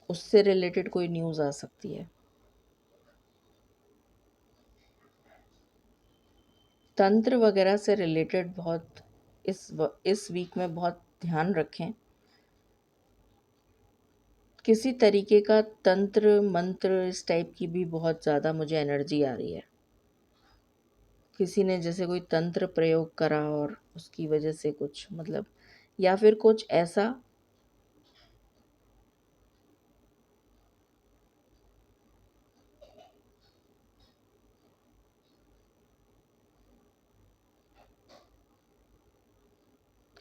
उससे रिलेटेड कोई न्यूज़ आ सकती है। तंत्र वगैरह से रिलेटेड बहुत इस वीक में बहुत ध्यान रखें। किसी तरीके का तंत्र मंत्र इस टाइप की भी बहुत ज़्यादा मुझे एनर्जी आ रही है। किसी ने जैसे कोई तंत्र प्रयोग करा और उसकी वजह से कुछ, मतलब, या फिर कुछ ऐसा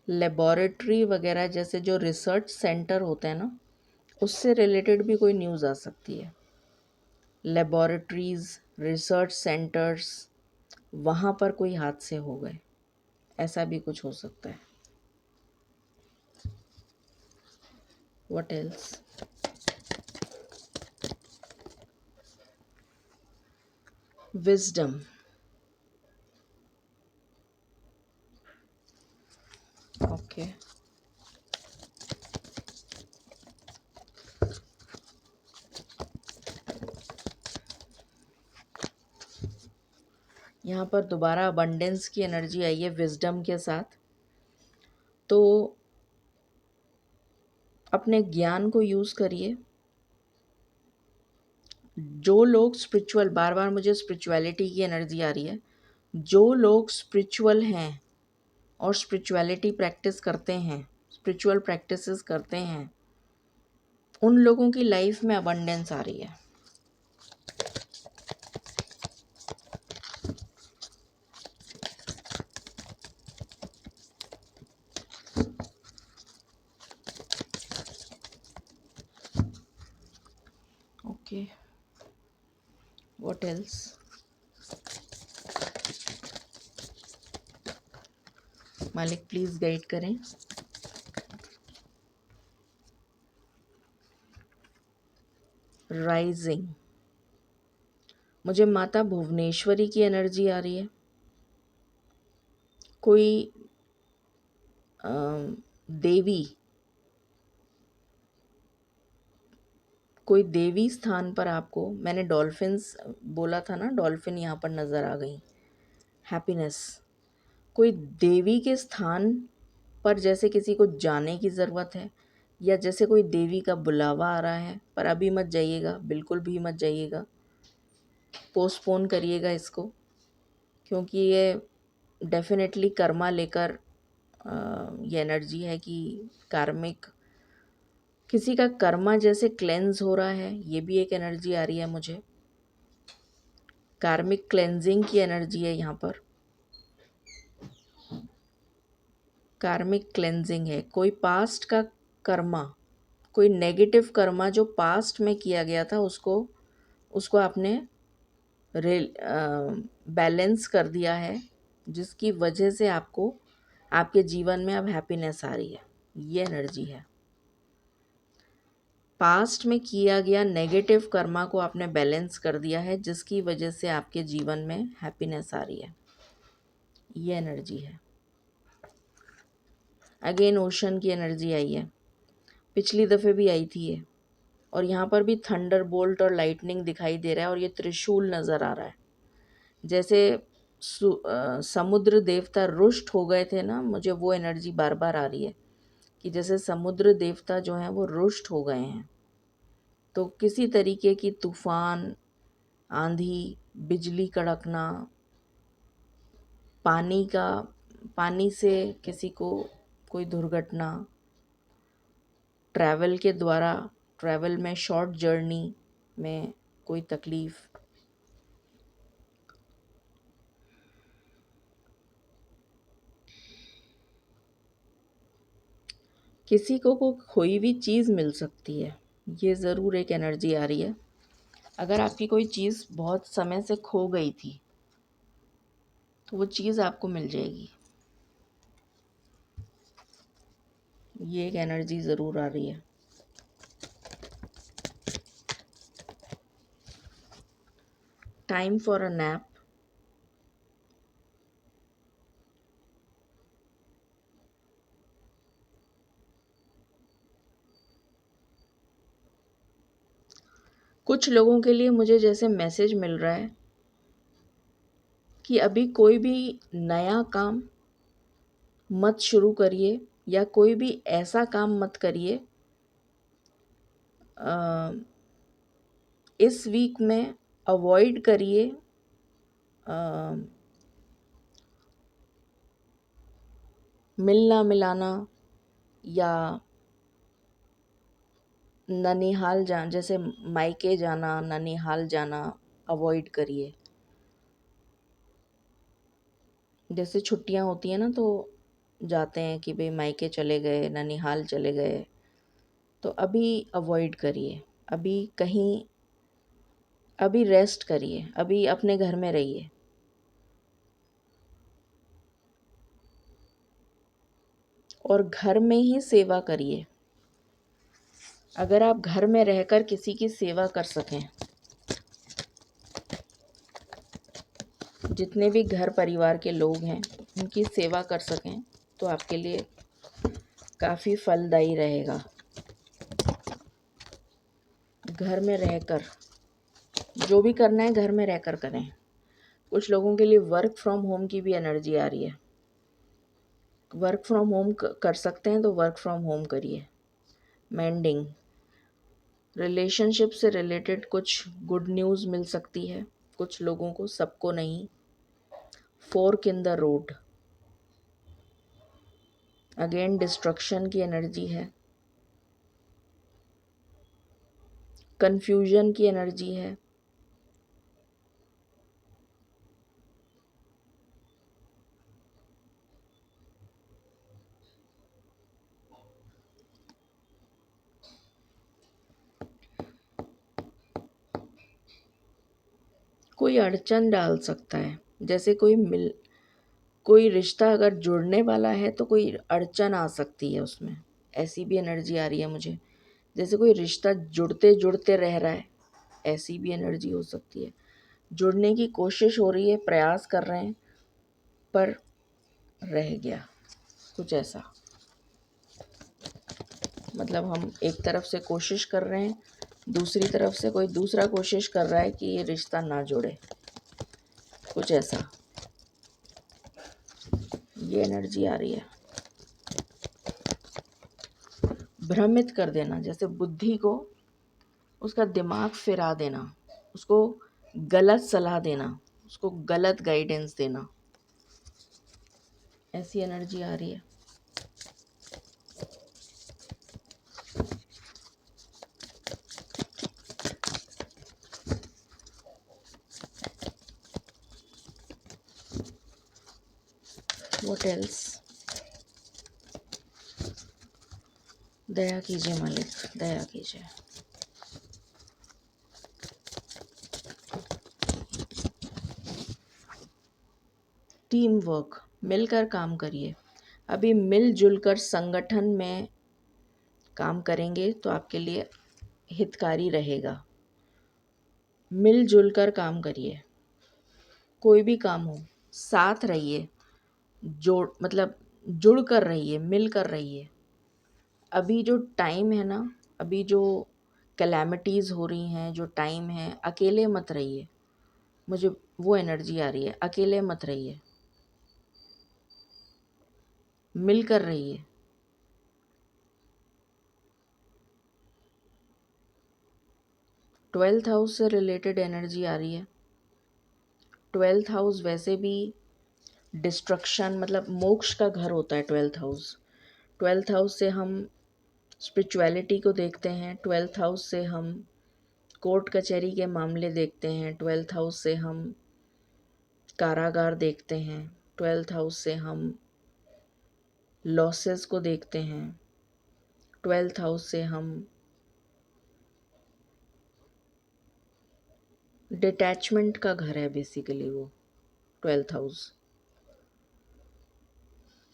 लेबोरेटरी वगैरह, जैसे जो रिसर्च सेंटर होते हैं ना, उससे रिलेटेड भी कोई न्यूज़ आ सकती है। लेबोरेटरीज, रिसर्च सेंटर्स, वहाँ पर कोई हादसे हो गए, ऐसा भी कुछ हो सकता है। What else? विजडम। ओके। यहाँ पर दोबारा अबंडेंस की एनर्जी आई है विजडम के साथ। तो अपने ज्ञान को यूज़ करिए। जो लोग स्पिरिचुअल, बार बार मुझे स्पिरिचुअलिटी की एनर्जी आ रही है, जो लोग स्पिरिचुअल हैं और स्पिरिचुअलिटी प्रैक्टिस करते हैं, स्पिरिचुअल प्रैक्टिसेस करते हैं, उन लोगों की लाइफ में अबंडेंस आ रही है। Okay, what else? मालिक प्लीज़ गाइड करें। राइजिंग, मुझे माता भुवनेश्वरी की एनर्जी आ रही है। कोई देवी, कोई देवी स्थान पर आपको, मैंने डॉल्फिन्स बोला था ना, डॉल्फिन यहाँ पर नज़र आ गई। हैप्पीनेस, कोई देवी के स्थान पर जैसे किसी को जाने की ज़रूरत है, या जैसे कोई देवी का बुलावा आ रहा है, पर अभी मत जाइएगा, बिल्कुल भी मत जाइएगा, पोस्टपोन करिएगा इसको, क्योंकि ये डेफिनेटली कर्मा लेकर ये एनर्जी है कि कार्मिक, किसी का कर्मा जैसे क्लेंज हो रहा है, ये भी एक एनर्जी आ रही है मुझे। कार्मिक क्लेंजिंग की एनर्जी है यहाँ पर, कार्मिक क्लेंजिंग है। कोई पास्ट का कर्मा, कोई नेगेटिव कर्मा जो पास्ट में किया गया था, उसको उसको आपने बैलेंस कर दिया है, जिसकी वजह से आपको आपके जीवन में अब हैप्पीनेस आ रही है। ये एनर्जी है। पास्ट में किया गया नेगेटिव कर्मा को आपने बैलेंस कर दिया है, जिसकी वजह से आपके जीवन में हैप्पीनेस आ रही है। ये एनर्जी है। अगेन ओशन की एनर्जी आई है, पिछली दफ़े भी आई थी ये, और यहाँ पर भी थंडर बोल्ट और लाइटनिंग दिखाई दे रहा है, और ये त्रिशूल नज़र आ रहा है। जैसे समुद्र देवता रुष्ट हो गए थे ना, मुझे वो एनर्जी बार बार आ रही है कि जैसे समुद्र देवता जो हैं वो रुष्ट हो गए हैं। तो किसी तरीके की तूफान, आंधी, बिजली कड़कना, पानी का, पानी से किसी को कोई दुर्घटना, ट्रैवल के द्वारा, ट्रैवल में शॉर्ट जर्नी में कोई तकलीफ़, किसी को खोई हुई चीज़ मिल सकती है। ये ज़रूर एक एनर्जी आ रही है। अगर आपकी कोई चीज़ बहुत समय से खो गई थी, तो वो चीज़ आपको मिल जाएगी। ये एक एनर्जी ज़रूर आ रही है। टाइम फॉर अ नैप, कुछ लोगों के लिए मुझे जैसे मैसेज मिल रहा है कि अभी कोई भी नया काम मत शुरू करिए, या कोई भी ऐसा काम मत करिए इस वीक में। अवॉइड करिए मिलना मिलाना, या ननिहाल जैसे मायके जाना, ननिहाल जाना अवॉइड करिए। जैसे छुट्टियां होती हैं ना, तो जाते हैं कि भाई मायके चले गए, ननिहाल चले गए, तो अभी अवॉइड करिए। अभी कहीं, अभी रेस्ट करिए, अभी अपने घर में रहिए। और घर में ही सेवा करिए। अगर आप घर में रहकर किसी की सेवा कर सकें, जितने भी घर परिवार के लोग हैं उनकी सेवा कर सकें, तो आपके लिए काफ़ी फलदायी रहेगा। घर में रहकर जो भी करना है, घर में रहकर करें। कुछ लोगों के लिए वर्क फ्रॉम होम की भी एनर्जी आ रही है। वर्क फ्रॉम होम कर सकते हैं तो वर्क फ्रॉम होम करिए। मेंडिंग, रिलेशनशिप से रिलेटेड कुछ गुड न्यूज़ मिल सकती है कुछ लोगों को, सबको नहीं। Fork in the road, again destruction की एनर्जी है, कंफ्यूजन की एनर्जी है, कोई अड़चन डाल सकता है। जैसे कोई रिश्ता अगर जुड़ने वाला है तो कोई अड़चन आ सकती है उसमें, ऐसी भी एनर्जी आ रही है मुझे। जैसे कोई रिश्ता जुड़ते जुड़ते रह रहा है, ऐसी भी एनर्जी हो सकती है। जुड़ने की कोशिश हो रही है, प्रयास कर रहे हैं पर रह गया, कुछ ऐसा। मतलब हम एक तरफ से कोशिश कर रहे हैं, दूसरी तरफ से कोई दूसरा कोशिश कर रहा है कि ये रिश्ता ना जुड़े, कुछ ऐसा ये एनर्जी आ रही है। भ्रमित कर देना, जैसे बुद्धि को उसका दिमाग फिरा देना, उसको गलत सलाह देना, उसको गलत गाइडेंस देना, ऐसी एनर्जी आ रही है। What else? दया कीजिए मालिक, दया कीजिए। टीम वर्क, मिलकर काम करिए। अभी मिलजुल कर संगठन में काम करेंगे तो आपके लिए हितकारी रहेगा। मिलजुल कर काम करिए, कोई भी काम हो, साथ रहिए, जुड़ कर रहिए, मिल कर रहिए। अभी जो टाइम है ना, अभी जो कैलेमिटीज़ हो रही हैं, जो टाइम है, अकेले मत रहिए। मुझे वो एनर्जी आ रही है, अकेले मत रहिए, मिल कर रहिए। 12th हाउस से रिलेटेड एनर्जी आ रही है। 12th हाउस वैसे भी डिस्ट्रक्शन, मतलब मोक्ष का घर होता है 12th हाउस। 12th हाउस से हम स्पिरिचुअलिटी को देखते हैं, 12th हाउस से हम कोर्ट कचहरी के मामले देखते हैं, 12th हाउस से हम कारागार देखते हैं, 12th हाउस से हम लॉसेस को देखते हैं, 12th हाउस से हम डिटैचमेंट का घर है बेसिकली वो 12th हाउस।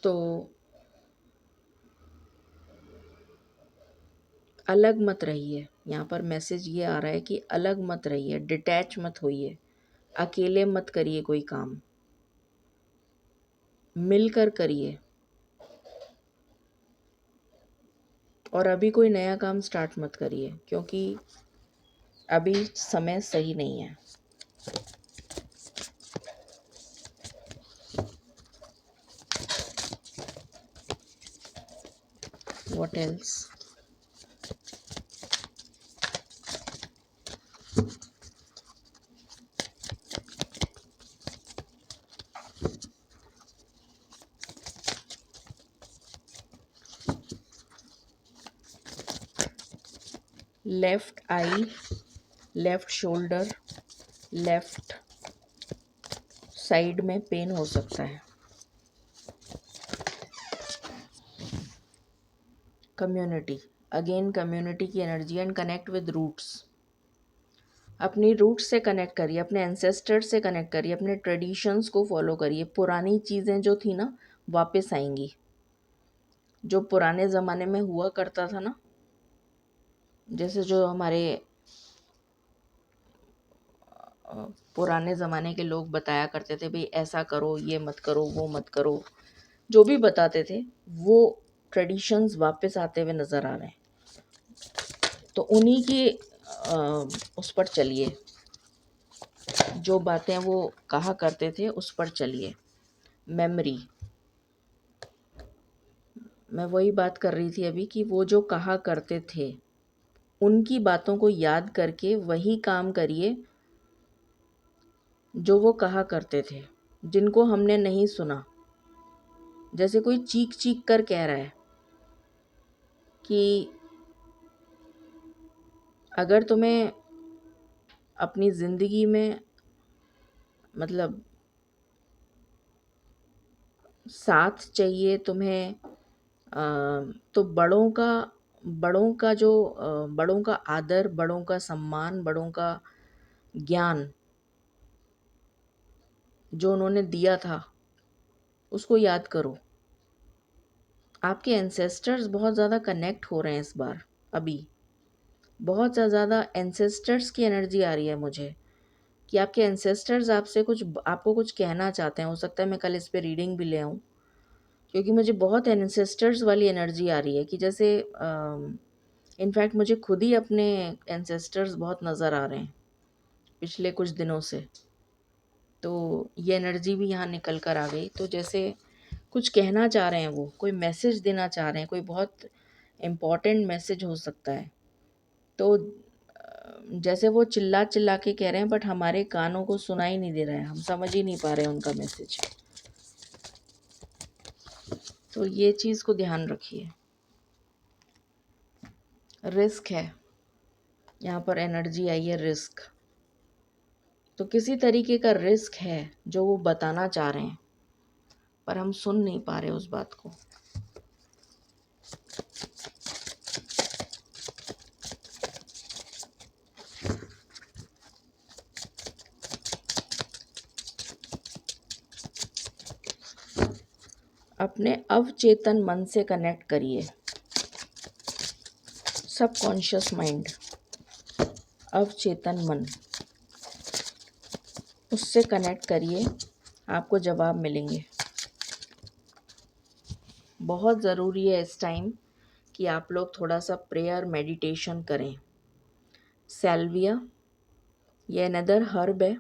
तो अलग मत रहिए, यहाँ पर मैसेज ये आ रहा है कि अलग मत रहिए, डिटैच मत होइए, अकेले मत करिए कोई काम, मिलकर करिए। और अभी कोई नया काम स्टार्ट मत करिए क्योंकि अभी समय सही नहीं है। What else? Left eye, left shoulder, left side में पेन हो सकता है। कम्युनिटी, अगेन कम्युनिटी की energy and connect with roots. अपनी रूट्स से कनेक्ट करिए, अपने एंसेस्टर्स से कनेक्ट करिए, अपने ट्रेडिशंस को फॉलो करिए। पुरानी चीज़ें जो थी ना वापस आएंगी, जो पुराने ज़माने में हुआ करता था ना, जैसे जो हमारे पुराने ज़माने के लोग बताया करते थे, भाई ऐसा करो, ये मत करो, वो मत करो, जो भी बताते थे वो ट्रेडिशंस वापस आते हुए नज़र आ रहे हैं। तो उन्हीं की उस पर चलिए, जो बातें वो कहा करते थे उस पर चलिए। मेमोरी, मैं वही बात कर रही थी अभी कि वो जो कहा करते थे, उनकी बातों को याद करके वही काम करिए जो वो कहा करते थे, जिनको हमने नहीं सुना। जैसे कोई चीख-चीख कर कह रहा है कि अगर तुम्हें अपनी ज़िंदगी में मतलब साथ चाहिए तुम्हें, तो बड़ों का आदर, बड़ों का सम्मान, बड़ों का ज्ञान जो उन्होंने दिया था, उसको याद करो। आपके एंसेस्टर्स बहुत ज़्यादा कनेक्ट हो रहे हैं इस बार, अभी बहुत ज़्यादा एंसेस्टर्स की एनर्जी आ रही है मुझे कि आपके एंसेस्टर्स आपको कुछ कहना चाहते हैं। हो सकता है मैं कल इस पे रीडिंग भी ले आऊँ, क्योंकि मुझे बहुत एंसेस्टर्स वाली एनर्जी आ रही है कि जैसे इनफैक्ट मुझे खुद ही अपने एंसेस्टर्स बहुत नज़र आ रहे हैं पिछले कुछ दिनों से। तो ये एनर्जी भी यहाँ निकल कर आ गई। तो जैसे कुछ कहना चाह रहे हैं, वो कोई मैसेज देना चाह रहे हैं, कोई बहुत इम्पोर्टेंट मैसेज हो सकता है। तो जैसे वो चिल्ला चिल्ला के कह रहे हैं, बट हमारे कानों को सुनाई नहीं दे रहा है, हम समझ ही नहीं पा रहे हैं उनका मैसेज। तो ये चीज़ को ध्यान रखिए। रिस्क है, यहाँ पर एनर्जी आई है रिस्क। तो किसी तरीके का रिस्क है जो वो बताना चाह रहे हैं, पर हम सुन नहीं पा रहे उस बात को। अपने अवचेतन मन से कनेक्ट करिए, सबकॉन्शियस माइंड, अवचेतन मन, उससे कनेक्ट करिए, आपको जवाब मिलेंगे। बहुत ज़रूरी है इस टाइम कि आप लोग थोड़ा सा प्रेयर मेडिटेशन करें। सैल्विया, ये अनदर हर्ब है,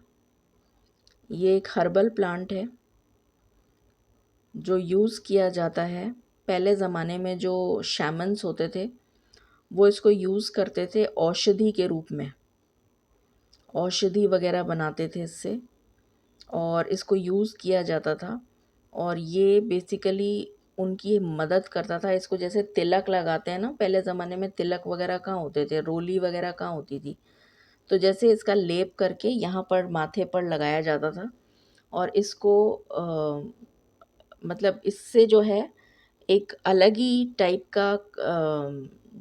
ये एक हर्बल प्लांट है जो यूज़ किया जाता है। पहले ज़माने में जो शैमन्स होते थे, वो इसको यूज़ करते थे औषधि के रूप में, औषधि वगैरह बनाते थे इससे, और इसको यूज़ किया जाता था। और ये बेसिकली उनकी मदद करता था। इसको जैसे तिलक लगाते हैं ना, पहले ज़माने में तिलक वगैरह कहाँ होते थे, रोली वगैरह कहाँ होती थी, तो जैसे इसका लेप करके यहाँ पर माथे पर लगाया जाता था। और इसको मतलब इससे जो है एक अलग ही टाइप का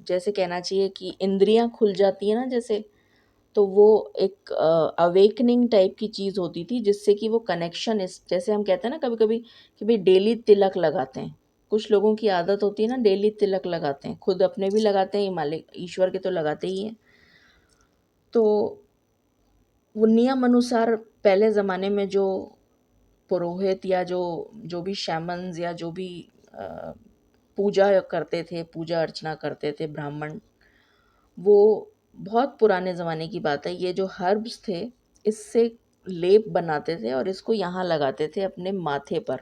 जैसे कहना चाहिए कि इंद्रियां खुल जाती है ना जैसे, तो वो एक अवेकनिंग टाइप की चीज़ होती थी, जिससे कि वो कनेक्शन, इस जैसे हम कहते हैं ना कभी कभी कि भाई डेली तिलक लगाते हैं, कुछ लोगों की आदत होती है ना डेली तिलक लगाते हैं, खुद अपने भी लगाते हैं, मालिक ईश्वर के तो लगाते ही हैं। तो वो नियम अनुसार पहले ज़माने में जो पुरोहित या जो जो भी शैमन्स या जो भी अ, पूजा करते थे, पूजा अर्चना करते थे ब्राह्मण, वो बहुत पुराने ज़माने की बात है, ये जो हर्ब्स थे इससे लेप बनाते थे और इसको यहाँ लगाते थे अपने माथे पर,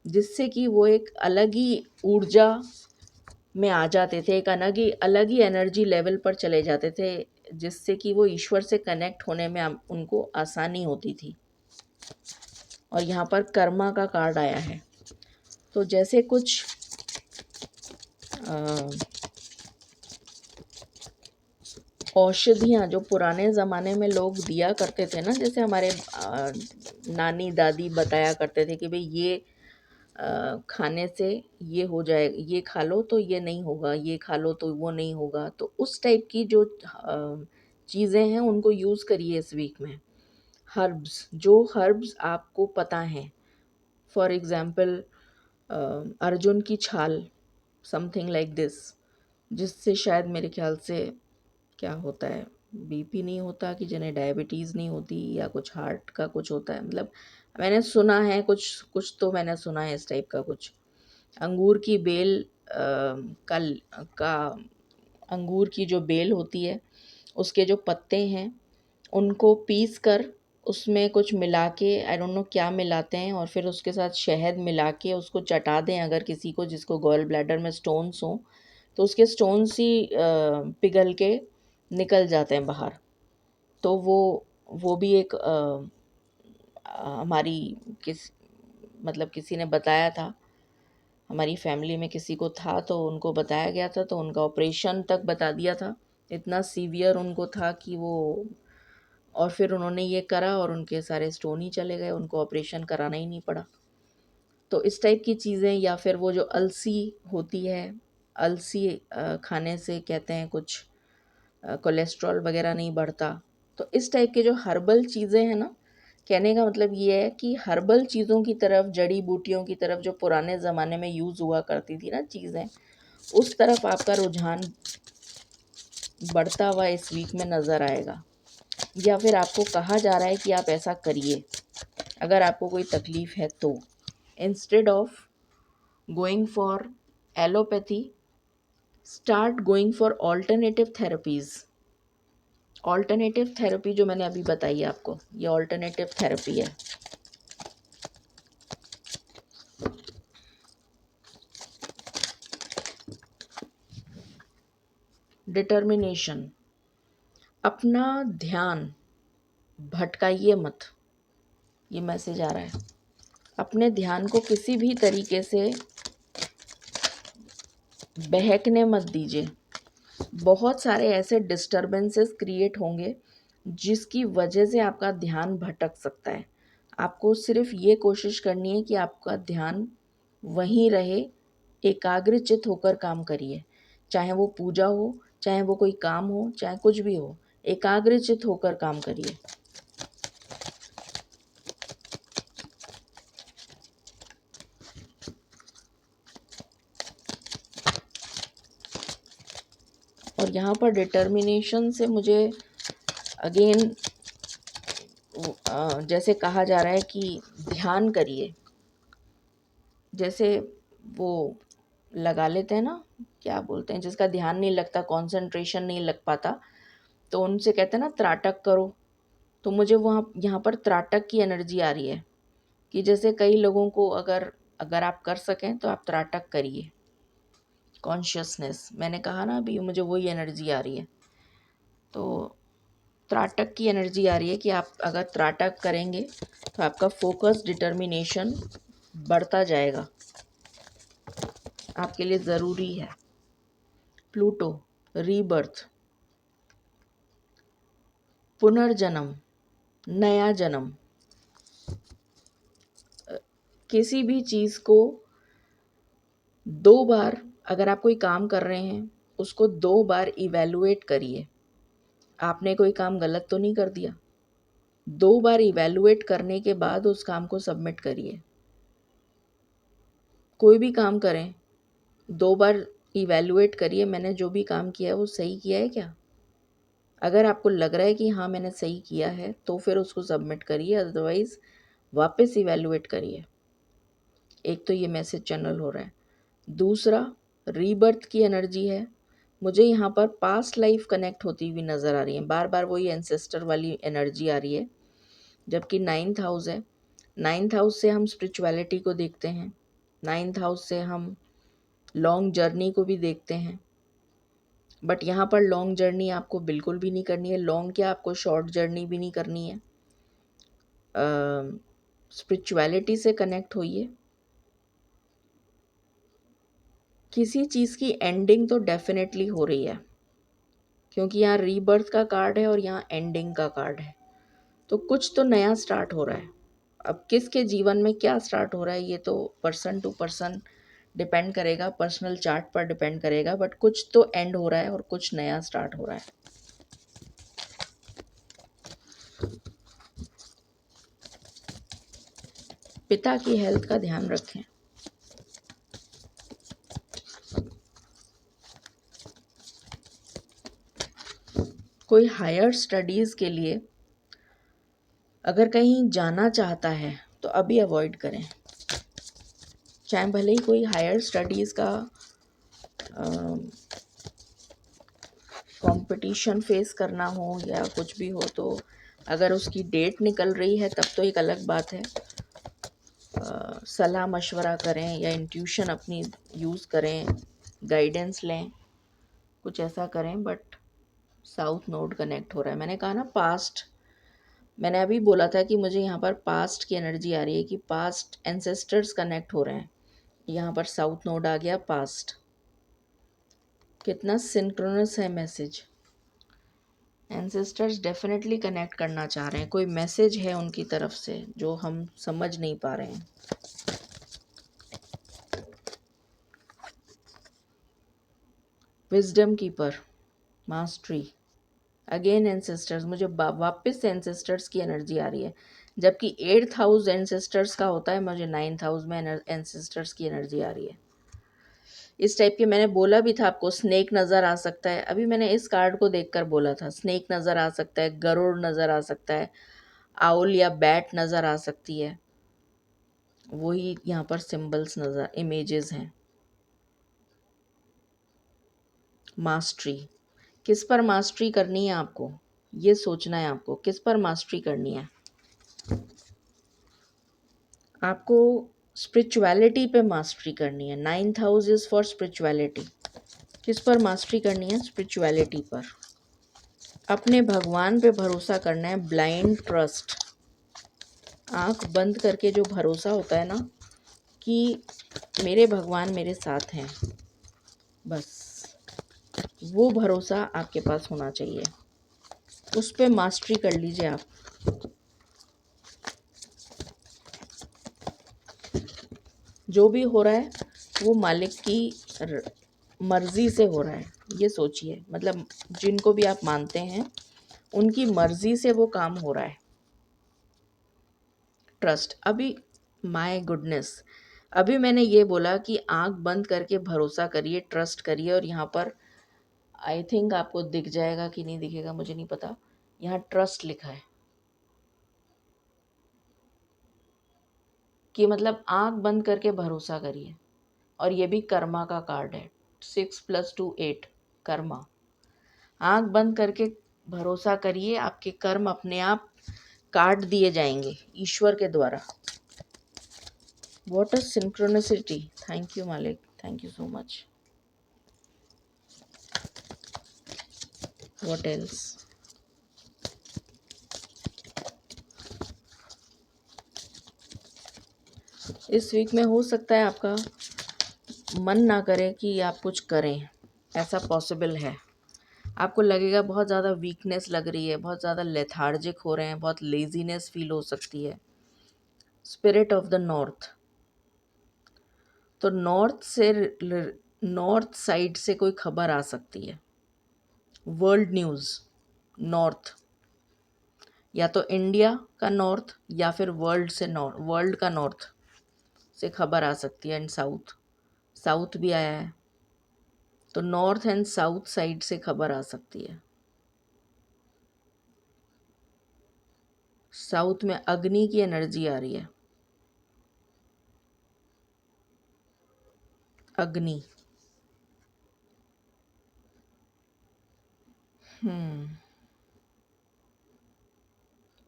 जिससे कि वो एक अलग ही ऊर्जा में आ जाते थे, एक अलग ही एनर्जी लेवल पर चले जाते थे, जिससे कि वो ईश्वर से कनेक्ट होने में उनको आसानी होती थी। और यहाँ पर कर्मा का कार्ड आया है। तो जैसे कुछ औषधियाँ जो पुराने ज़माने में लोग दिया करते थे ना, जैसे हमारे नानी दादी बताया करते थे कि भाई ये खाने से ये हो जाए, ये खा लो तो ये नहीं होगा, ये खा लो तो वो नहीं होगा। तो उस टाइप की जो चीज़ें हैं उनको यूज़ करिए इस वीक में। हर्ब्स, जो हर्ब्स आपको पता हैं, फॉर एग्ज़ाम्पल अर्जुन की छाल, समथिंग लाइक दिस, जिससे शायद मेरे ख्याल से क्या होता है, बीपी नहीं होता, कि जिन्हें डायबिटीज़ नहीं होती, या कुछ हार्ट का कुछ होता है, मतलब मैंने सुना है कुछ कुछ तो मैंने सुना है इस टाइप का कुछ। अंगूर की बेल का अंगूर की जो बेल होती है, उसके जो पत्ते हैं उनको पीस कर उसमें कुछ मिला के, आई डोंट नो क्या मिलाते हैं, और फिर उसके साथ शहद मिला के उसको चटा दें। अगर किसी को, जिसको गॉल ब्लैडर में स्टोन्स हों, तो उसके स्टोन्स ही पिघल के निकल जाते हैं बाहर। तो वो भी एक हमारी किस मतलब किसी ने बताया था, हमारी फैमिली में किसी को था, तो उनको बताया गया था, तो उनका ऑपरेशन तक बता दिया था। इतना सीवियर उनको था कि वो, और फिर उन्होंने ये करा और उनके सारे स्टोन ही चले गए, उनको ऑपरेशन कराना ही नहीं पड़ा। तो इस टाइप की चीज़ें, या फिर वो जो अलसी होती है, अलसी खाने से कहते हैं कुछ कोलेस्ट्रॉल वगैरह नहीं बढ़ता। तो इस टाइप के जो हर्बल चीज़ें हैं ना, कहने का मतलब ये है कि हर्बल चीज़ों की तरफ, जड़ी बूटियों की तरफ, जो पुराने ज़माने में यूज़ हुआ करती थी ना चीज़ें, उस तरफ आपका रुझान बढ़ता हुआ इस वीक में नज़र आएगा। या फिर आपको कहा जा रहा है कि आप ऐसा करिए अगर आपको कोई तकलीफ़ है तो, instead of going for allopathy, start going for alternative therapies. Alternative therapy जो मैंने अभी बताई है आपको, ये ऑल्टरनेटिव थेरेपी है। डिटर्मिनेशन, अपना ध्यान भटकाइए मत, ये मैसेज आ रहा है। अपने ध्यान को किसी भी तरीके से बहकने मत दीजिए। बहुत सारे ऐसे डिस्टरबेंसेस क्रिएट होंगे जिसकी वजह से आपका ध्यान भटक सकता है। आपको सिर्फ ये कोशिश करनी है कि आपका ध्यान वहीं रहे, एकाग्रचित होकर काम करिए। चाहे वो पूजा हो, चाहे वो कोई काम हो, चाहे कुछ भी हो, एकाग्रचित होकर काम करिए। और यहाँ पर डिटर्मिनेशन से मुझे अगेन जैसे कहा जा रहा है कि ध्यान करिए। जैसे वो लगा लेते हैं ना, क्या बोलते हैं, जिसका ध्यान नहीं लगता, कंसंट्रेशन नहीं लग पाता, तो उनसे कहते हैं ना त्राटक करो। तो मुझे वहाँ यहाँ पर त्राटक की एनर्जी आ रही है कि जैसे कई लोगों को, अगर अगर आप कर सकें तो आप त्राटक करिए। कॉन्शियसनेस, मैंने कहा ना अभी, मुझे वही एनर्जी आ रही है। तो त्राटक की एनर्जी आ रही है कि आप अगर त्राटक करेंगे तो आपका फोकस, डिटर्मिनेशन बढ़ता जाएगा, आपके लिए ज़रूरी है। प्लूटो, रीबर्थ, पुनर्जन्म, नया जन्म, किसी भी चीज़ को दो बार, अगर आप कोई काम कर रहे हैं उसको दो बार इवैल्यूएट करिए। आपने कोई काम गलत तो नहीं कर दिया, दो बार इवैल्यूएट करने के बाद उस काम को सबमिट करिए। कोई भी काम करें, दो बार इवैल्यूएट करिए, मैंने जो भी काम किया है वो सही किया है क्या। अगर आपको लग रहा है कि हाँ मैंने सही किया है तो फिर उसको सबमिट करिए, अदरवाइज़ वापस इवैल्यूएट करिए। एक तो ये मैसेज चैनल हो रहा है। दूसरा, रीबर्थ की एनर्जी है। मुझे यहाँ पर पास्ट लाइफ कनेक्ट होती हुई नज़र आ रही है, बार बार वही एंसेस्टर वाली एनर्जी आ रही है। जबकि 9th हाउस है, 9th हाउस से हम स्पिरिचुअलिटी को देखते हैं, 9th हाउस से हम लॉन्ग जर्नी को भी देखते हैं। बट यहाँ पर लॉन्ग जर्नी आपको बिल्कुल भी नहीं करनी है। लॉन्ग क्या, आपको शॉर्ट जर्नी भी नहीं करनी है। स्पिरिचुअलिटी से कनेक्ट होइए। किसी चीज़ की एंडिंग तो डेफिनेटली हो रही है, क्योंकि यहाँ रीबर्थ का कार्ड है और यहाँ एंडिंग का कार्ड है। तो कुछ तो नया स्टार्ट हो रहा है। अब किसके जीवन में क्या स्टार्ट हो रहा है ये तो पर्सन टू पर्सन डिपेंड करेगा, पर्सनल चार्ट पर डिपेंड करेगा, बट कुछ तो एंड हो रहा है और कुछ नया स्टार्ट हो रहा है। पिता की हेल्थ का ध्यान रखें। कोई हायर स्टडीज़ के लिए अगर कहीं जाना चाहता है तो अभी अवॉइड करें। चाहे भले ही कोई हायर स्टडीज़ का कंपटीशन फेस करना हो या कुछ भी हो, तो अगर उसकी डेट निकल रही है तब तो एक अलग बात है। सलाह मशवरा करें या इंट्यूशन अपनी यूज़ करें, गाइडेंस लें, कुछ ऐसा करें। बट साउथ नोड कनेक्ट हो रहा है। मैंने कहा ना पास्ट, मैंने अभी बोला था कि मुझे यहाँ पर पास्ट की एनर्जी आ रही है कि पास्ट एंसेस्टर्स कनेक्ट हो रहे हैं। यहाँ पर साउथ नोड आ गया, पास्ट। कितना सिंक्रोनस है मैसेज। एंसेस्टर्स डेफिनेटली कनेक्ट करना चाह रहे हैं, कोई मैसेज है उनकी तरफ से जो हम समझ नहीं पा रहे हैं। Wisdom keeper, mastery, again ancestors. मुझे वापस से एंसेस्टर्स की एनर्जी आ रही है, जबकि 8th हाउस एंसेस्टर्स का होता है, मुझे 9th हाउस में एंसेस्टर्स की एनर्जी आ रही है। इस टाइप के मैंने बोला भी था आपको, स्नेक नज़र आ सकता है। अभी मैंने इस कार्ड को देखकर बोला था, स्नेक नज़र आ सकता है, गरुड़ नज़र आ सकता है, आउल या बैट नज़र आ सकती है। वही यहाँ पर सिंबल्स नज़र, इमेजेस हैं। मास्टरी, किस पर मास्टरी करनी है आपको, ये सोचना है आपको किस पर मास्टरी करनी है। आपको स्पिरिचुअलिटी पे मास्टरी करनी है। 9th house is for spirituality. किस पर मास्टरी करनी है? स्पिरिचुअलिटी पर। अपने भगवान पे भरोसा करना है, ब्लाइंड ट्रस्ट। आंख बंद करके जो भरोसा होता है ना कि मेरे भगवान मेरे साथ हैं, बस वो भरोसा आपके पास होना चाहिए। उस पे मास्टरी कर लीजिए आप। जो भी हो रहा है वो मालिक की मर्ज़ी से हो रहा है, ये सोचिए। मतलब जिनको भी आप मानते हैं उनकी मर्ज़ी से वो काम हो रहा है। ट्रस्ट, अभी माय गुडनेस, अभी मैंने ये बोला कि आंख बंद करके भरोसा करिए, ट्रस्ट करिए। और यहाँ पर आई थिंक आपको दिख जाएगा कि नहीं दिखेगा मुझे नहीं पता, यहाँ ट्रस्ट लिखा है कि मतलब आंख बंद करके भरोसा करिए। और ये भी कर्मा का कार्ड है, 6 + 2 8, कर्मा। आंख बंद करके भरोसा करिए, आपके कर्म अपने आप काट दिए जाएंगे ईश्वर के द्वारा। What a synchronicity. Thank you मालिक, thank you so much. What else. इस वीक में हो सकता है आपका मन ना करे कि आप कुछ करें, ऐसा पॉसिबल है। आपको लगेगा बहुत ज़्यादा वीकनेस लग रही है, बहुत ज़्यादा लेथार्जिक हो रहे हैं, बहुत लेजीनेस फील हो सकती है। स्पिरिट ऑफ द नॉर्थ, तो नॉर्थ साइड से कोई खबर आ सकती है। वर्ल्ड न्यूज़, नॉर्थ, या तो इंडिया का नॉर्थ या फिर वर्ल्ड से नॉर्थ, वर्ल्ड का नॉर्थ से खबर आ सकती है। एंड साउथ, साउथ भी आया है, तो नॉर्थ एंड साउथ साइड से खबर आ सकती है। साउथ में अग्नि की एनर्जी आ रही है, अग्नि।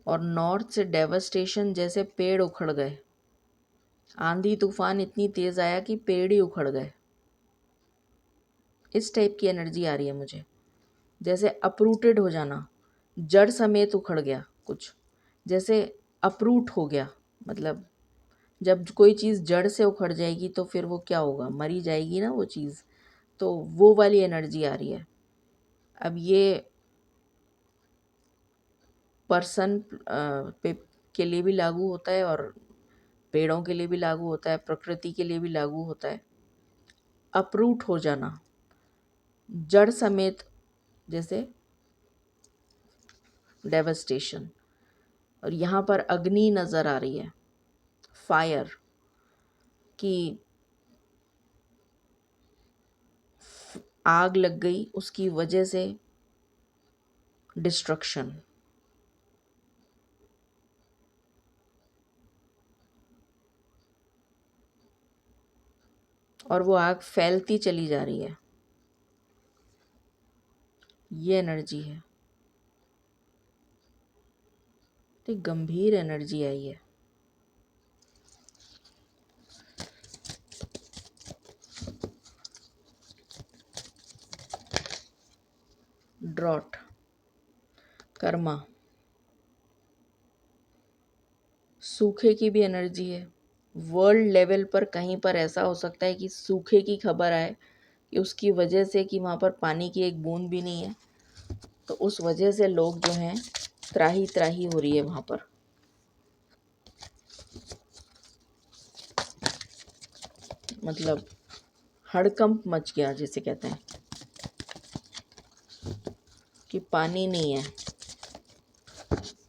और नॉर्थ से डेवस्टेशन, जैसे पेड़ उखड़ गए, आंधी तूफान इतनी तेज़ आया कि पेड़ ही उखड़ गए, इस टाइप की एनर्जी आ रही है मुझे। जैसे अपरूटेड हो जाना, जड़ समेत उखड़ गया कुछ, जैसे अपरूट हो गया। मतलब जब कोई चीज़ जड़ से उखड़ जाएगी तो फिर वो क्या होगा, मरी जाएगी ना वो चीज़। तो वो वाली एनर्जी आ रही है। अब ये पर्सन पे के लिए भी लागू होता है और पेड़ों के लिए भी लागू होता है, प्रकृति के लिए भी लागू होता है। अपरूट हो जाना, जड़ समेत, जैसे डेवस्टेशन। और यहाँ पर अग्नि नज़र आ रही है, फायर की, आग लग गई उसकी वजह से डिस्ट्रक्शन। और वो आग फैलती चली जा रही है, ये एनर्जी है। तो एक गंभीर एनर्जी आई है। ड्रॉट, कर्मा, सूखे की भी एनर्जी है। वर्ल्ड लेवल पर कहीं पर ऐसा हो सकता है कि सूखे की खबर आए कि उसकी वजह से कि वहाँ पर पानी की एक बूंद भी नहीं है, तो उस वजह से लोग जो हैं त्राही त्राही हो रही है वहाँ पर। मतलब हड़कंप मच गया जिसे कहते हैं कि पानी नहीं है,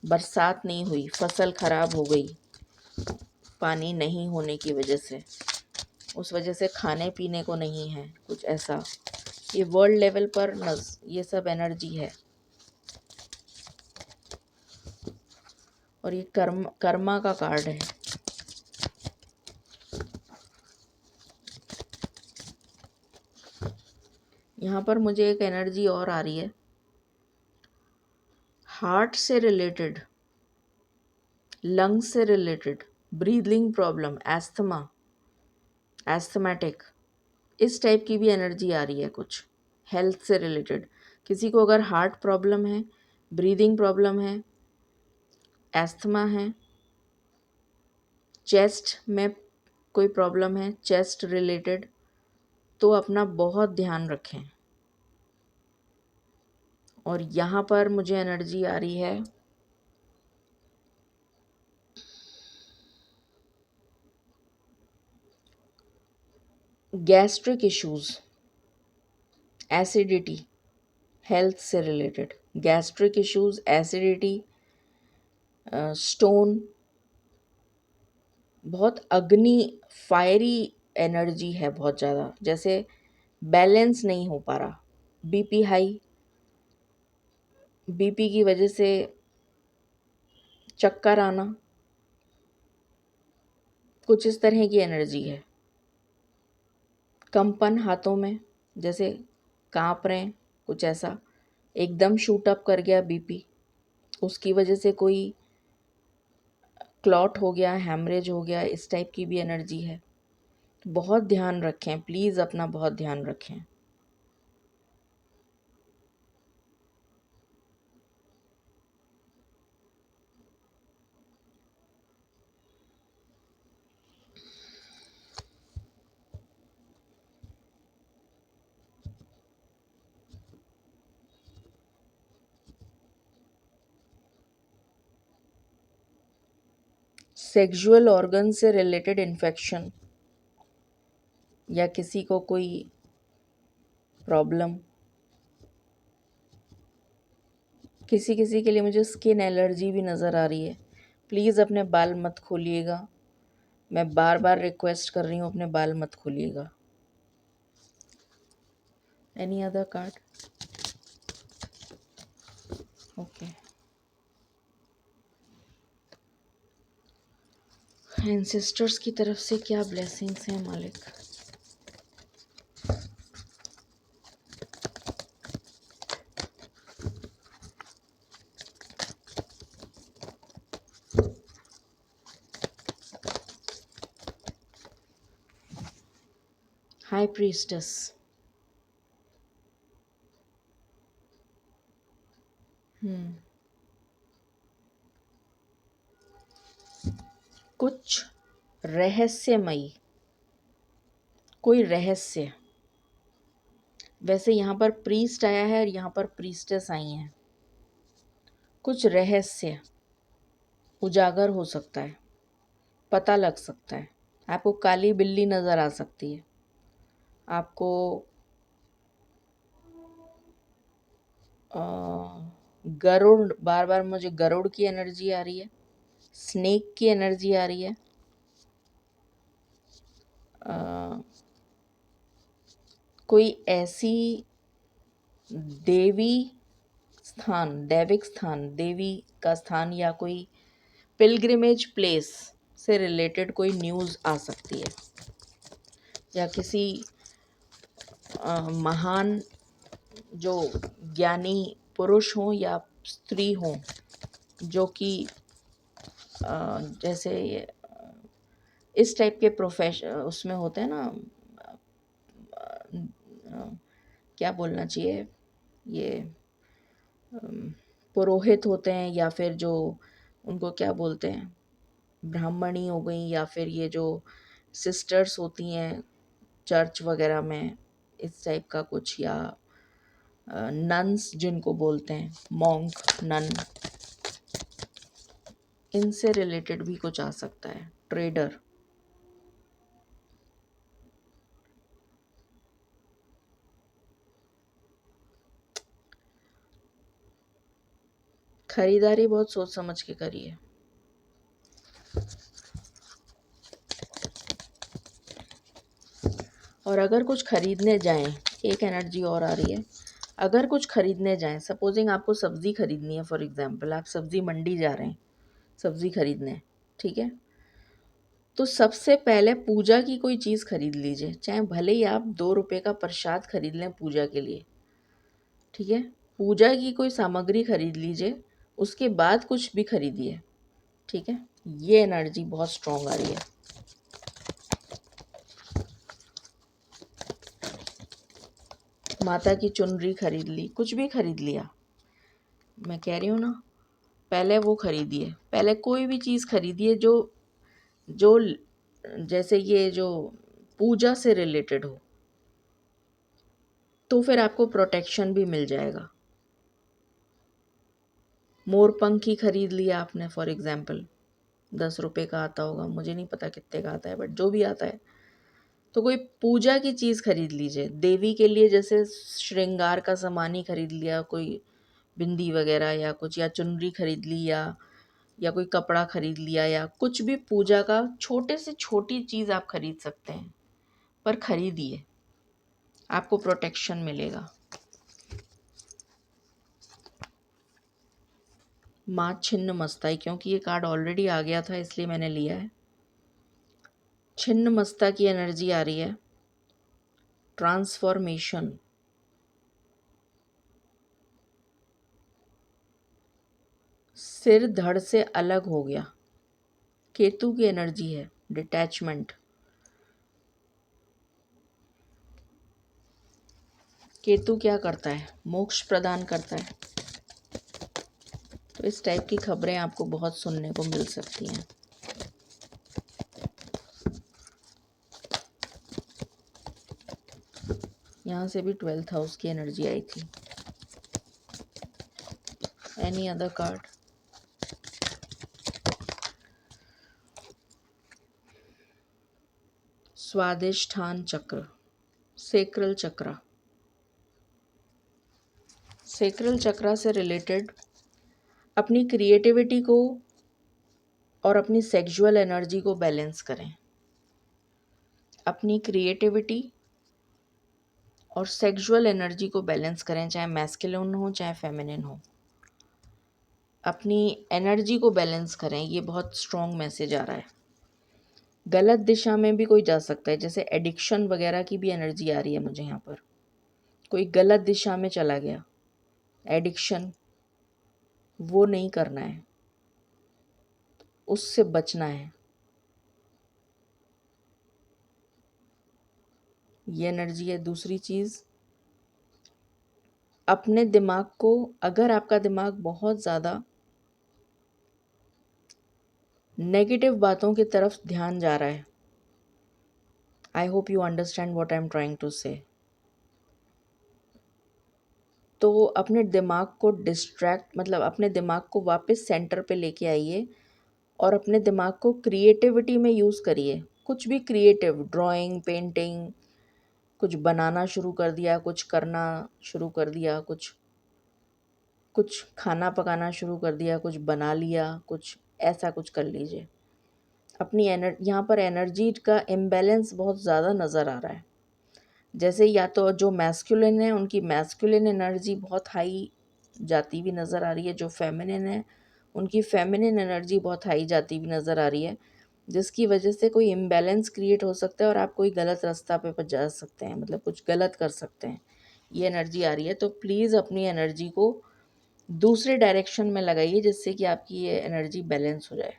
बरसात नहीं हुई, फसल खराब हो गई पानी नहीं होने की वजह से, उस वजह से खाने पीने को नहीं है, कुछ ऐसा। ये वर्ल्ड लेवल पर ये सब एनर्जी है। और ये कर्मा का कार्ड है। यहाँ पर मुझे एक एनर्जी और आ रही है, हार्ट से रिलेटेड, लंग्स से related, breathing problem, asthma, asthmatic, इस टाइप की भी एनर्जी आ रही है कुछ, हेल्थ से रिलेटेड। किसी को अगर हार्ट प्रॉब्लम है, ब्रीदिंग प्रॉब्लम है, एस्थमा है, चेस्ट में कोई प्रॉब्लम है, चेस्ट रिलेटेड, तो अपना बहुत ध्यान रखें। और यहाँ पर मुझे एनर्जी आ रही है गैस्ट्रिक इश्यूज, एसिडिटी, हेल्थ से related, gastric issues, acidity, stone, बहुत अग्नि, फायरी एनर्जी है बहुत ज़्यादा, जैसे बैलेंस नहीं हो पा रहा, बीपी हाई, बीपी की वजह से चक्कर आना, कुछ इस तरह की एनर्जी है। कंपन हाथों में, जैसे कांप रहे हैं, कुछ ऐसा, एकदम शूट अप कर गया बीपी, उसकी वजह से कोई क्लॉट हो गया, हैमरेज हो गया, इस टाइप की भी एनर्जी है। बहुत ध्यान रखें प्लीज़, अपना बहुत ध्यान रखें। सेक्सुअल ऑर्गन से रिलेटेड इन्फेक्शन या किसी को कोई प्रॉब्लम, किसी किसी के लिए मुझे स्किन एलर्जी भी नज़र आ रही है। प्लीज़ अपने बाल मत खोलिएगा, मैं बार बार रिक्वेस्ट कर रही हूँ, अपने बाल मत खोलिएगा। Any other card? Okay. Ancestors की तरफ से क्या ब्लेसिंग्स हैं मालिक? हाई प्रीस्टेस, कुछ रहस्यमयी, कोई रहस्य। वैसे यहाँ पर प्रीस्ट आया है और यहाँ पर प्रीस्टेस आई हैं। कुछ रहस्य उजागर हो सकता है, पता लग सकता है। आपको काली बिल्ली नज़र आ सकती है, आपको गरुड़, बार बार मुझे गरुड़ की एनर्जी आ रही है, स्नेक की एनर्जी आ रही है, कोई ऐसी देवी स्थान, दैविक स्थान, देवी का स्थान या कोई पिलग्रिमेज प्लेस से रिलेटेड कोई न्यूज़ आ सकती है, या किसी महान जो ज्ञानी पुरुष हों या स्त्री हों जो कि जैसे ये इस टाइप के उसमें होते हैं ना, अ, क्या बोलना चाहिए, ये अम, पुरोहित होते हैं, या फिर जो उनको क्या बोलते हैं, ब्राह्मणी हो गई, या फिर ये जो सिस्टर्स होती हैं चर्च वगैरह में, इस टाइप का कुछ, या नन्स जिनको बोलते हैं, मॉन्क, नन, इनसे रिलेटेड भी कुछ आ सकता है। ट्रेडर, खरीदारी बहुत सोच समझ के करिए। और अगर कुछ खरीदने जाएं, एक एनर्जी और आ रही है, अगर कुछ खरीदने जाएं, सपोजिंग आपको सब्ज़ी खरीदनी है, फॉर एग्जांपल आप सब्ज़ी मंडी जा रहे हैं सब्ज़ी खरीदने, ठीक है, तो सबसे पहले पूजा की कोई चीज़ खरीद लीजिए, चाहे भले ही आप 2 रुपए का प्रसाद खरीद लें पूजा के लिए, ठीक है, पूजा की कोई सामग्री खरीद लीजिए, उसके बाद कुछ भी खरीदिए, ठीक है। ये एनर्जी बहुत स्ट्रॉन्ग आ रही है। माता की चुनरी खरीद ली, कुछ भी खरीद लिया, मैं कह रही हूँ ना, पहले वो खरीदिए, पहले कोई भी चीज़ खरीदिए जो जो जैसे ये जो पूजा से रिलेटेड हो, तो फिर आपको प्रोटेक्शन भी मिल जाएगा। मोरपंखी खरीद लिया आपने फॉर एग्जाम्पल, 10 रुपए का आता होगा, मुझे नहीं पता कितने का आता है, बट जो भी आता है, तो कोई पूजा की चीज़ खरीद लीजिए देवी के लिए, जैसे श्रृंगार का सामान ही खरीद लिया, कोई बिंदी वगैरह या कुछ, या चुनरी खरीद ली, या कोई कपड़ा खरीद लिया, या कुछ भी पूजा का छोटे से छोटी चीज़ आप खरीद सकते हैं, पर खरीदिए, आपको प्रोटेक्शन मिलेगा। माँ छिन्न मस्ताई, क्योंकि ये कार्ड ऑलरेडी आ गया था इसलिए मैंने लिया है। छिन्न मस्ता की एनर्जी आ रही है, ट्रांसफॉर्मेशन, सिर धड़ से अलग हो गया। केतु की एनर्जी है, डिटैचमेंट। केतु क्या करता है, मोक्ष प्रदान करता है, तो इस टाइप की खबरें आपको बहुत सुनने को मिल सकती हैं। यहाँ से भी 12th हाउस की एनर्जी आई थी। Any other card? स्वादिष्ठान चक्र, सेक्रल चक्रा, सेक्रल चक्रा से रिलेटेड अपनी क्रिएटिविटी को और अपनी सेक्सुअल एनर्जी को बैलेंस करें। अपनी क्रिएटिविटी और सेक्सुअल एनर्जी को बैलेंस करें, चाहे मैस्कुलिन हो चाहे फेमिनिन हो, अपनी एनर्जी को बैलेंस करें। ये बहुत स्ट्रॉन्ग मैसेज आ रहा है। गलत दिशा में भी कोई जा सकता है, जैसे एडिक्शन वगैरह की भी एनर्जी आ रही है मुझे यहाँ पर। कोई गलत दिशा में चला गया, एडिक्शन, वो नहीं करना है, उससे बचना है। ये एनर्जी है। दूसरी चीज़, अपने दिमाग को, अगर आपका दिमाग बहुत ज़्यादा नेगेटिव बातों की तरफ ध्यान जा रहा है, I hope you understand what I am trying to say, तो अपने दिमाग को डिस्ट्रैक्ट, मतलब अपने दिमाग को वापस सेंटर पे लेके आइए और अपने दिमाग को क्रिएटिविटी में यूज़ करिए। कुछ भी क्रिएटिव, ड्राइंग, पेंटिंग, कुछ बनाना शुरू कर दिया, कुछ करना शुरू कर दिया, कुछ कुछ खाना पकाना शुरू कर दिया, कुछ बना लिया, कुछ ऐसा कुछ कर लीजिए। अपनी यहाँ पर एनर्जी का इम्बैलेंस बहुत ज़्यादा नज़र आ रहा है। जैसे या तो जो मैस्कुलिन है उनकी मैस्कुलिन एनर्जी बहुत हाई जाती हुई नज़र आ रही है, जो फेमिनिन है उनकी फेमिनिन एनर्जी बहुत हाई जाती हुई नज़र आ रही है, जिसकी वजह से कोई इम्बैलेंस क्रिएट हो सकता है और आप कोई गलत रास्ता पे जा सकते हैं, मतलब कुछ गलत कर सकते हैं। ये एनर्जी आ रही है, तो प्लीज़ अपनी एनर्जी को दूसरे डायरेक्शन में लगाइए, जिससे कि आपकी ये एनर्जी बैलेंस हो जाए।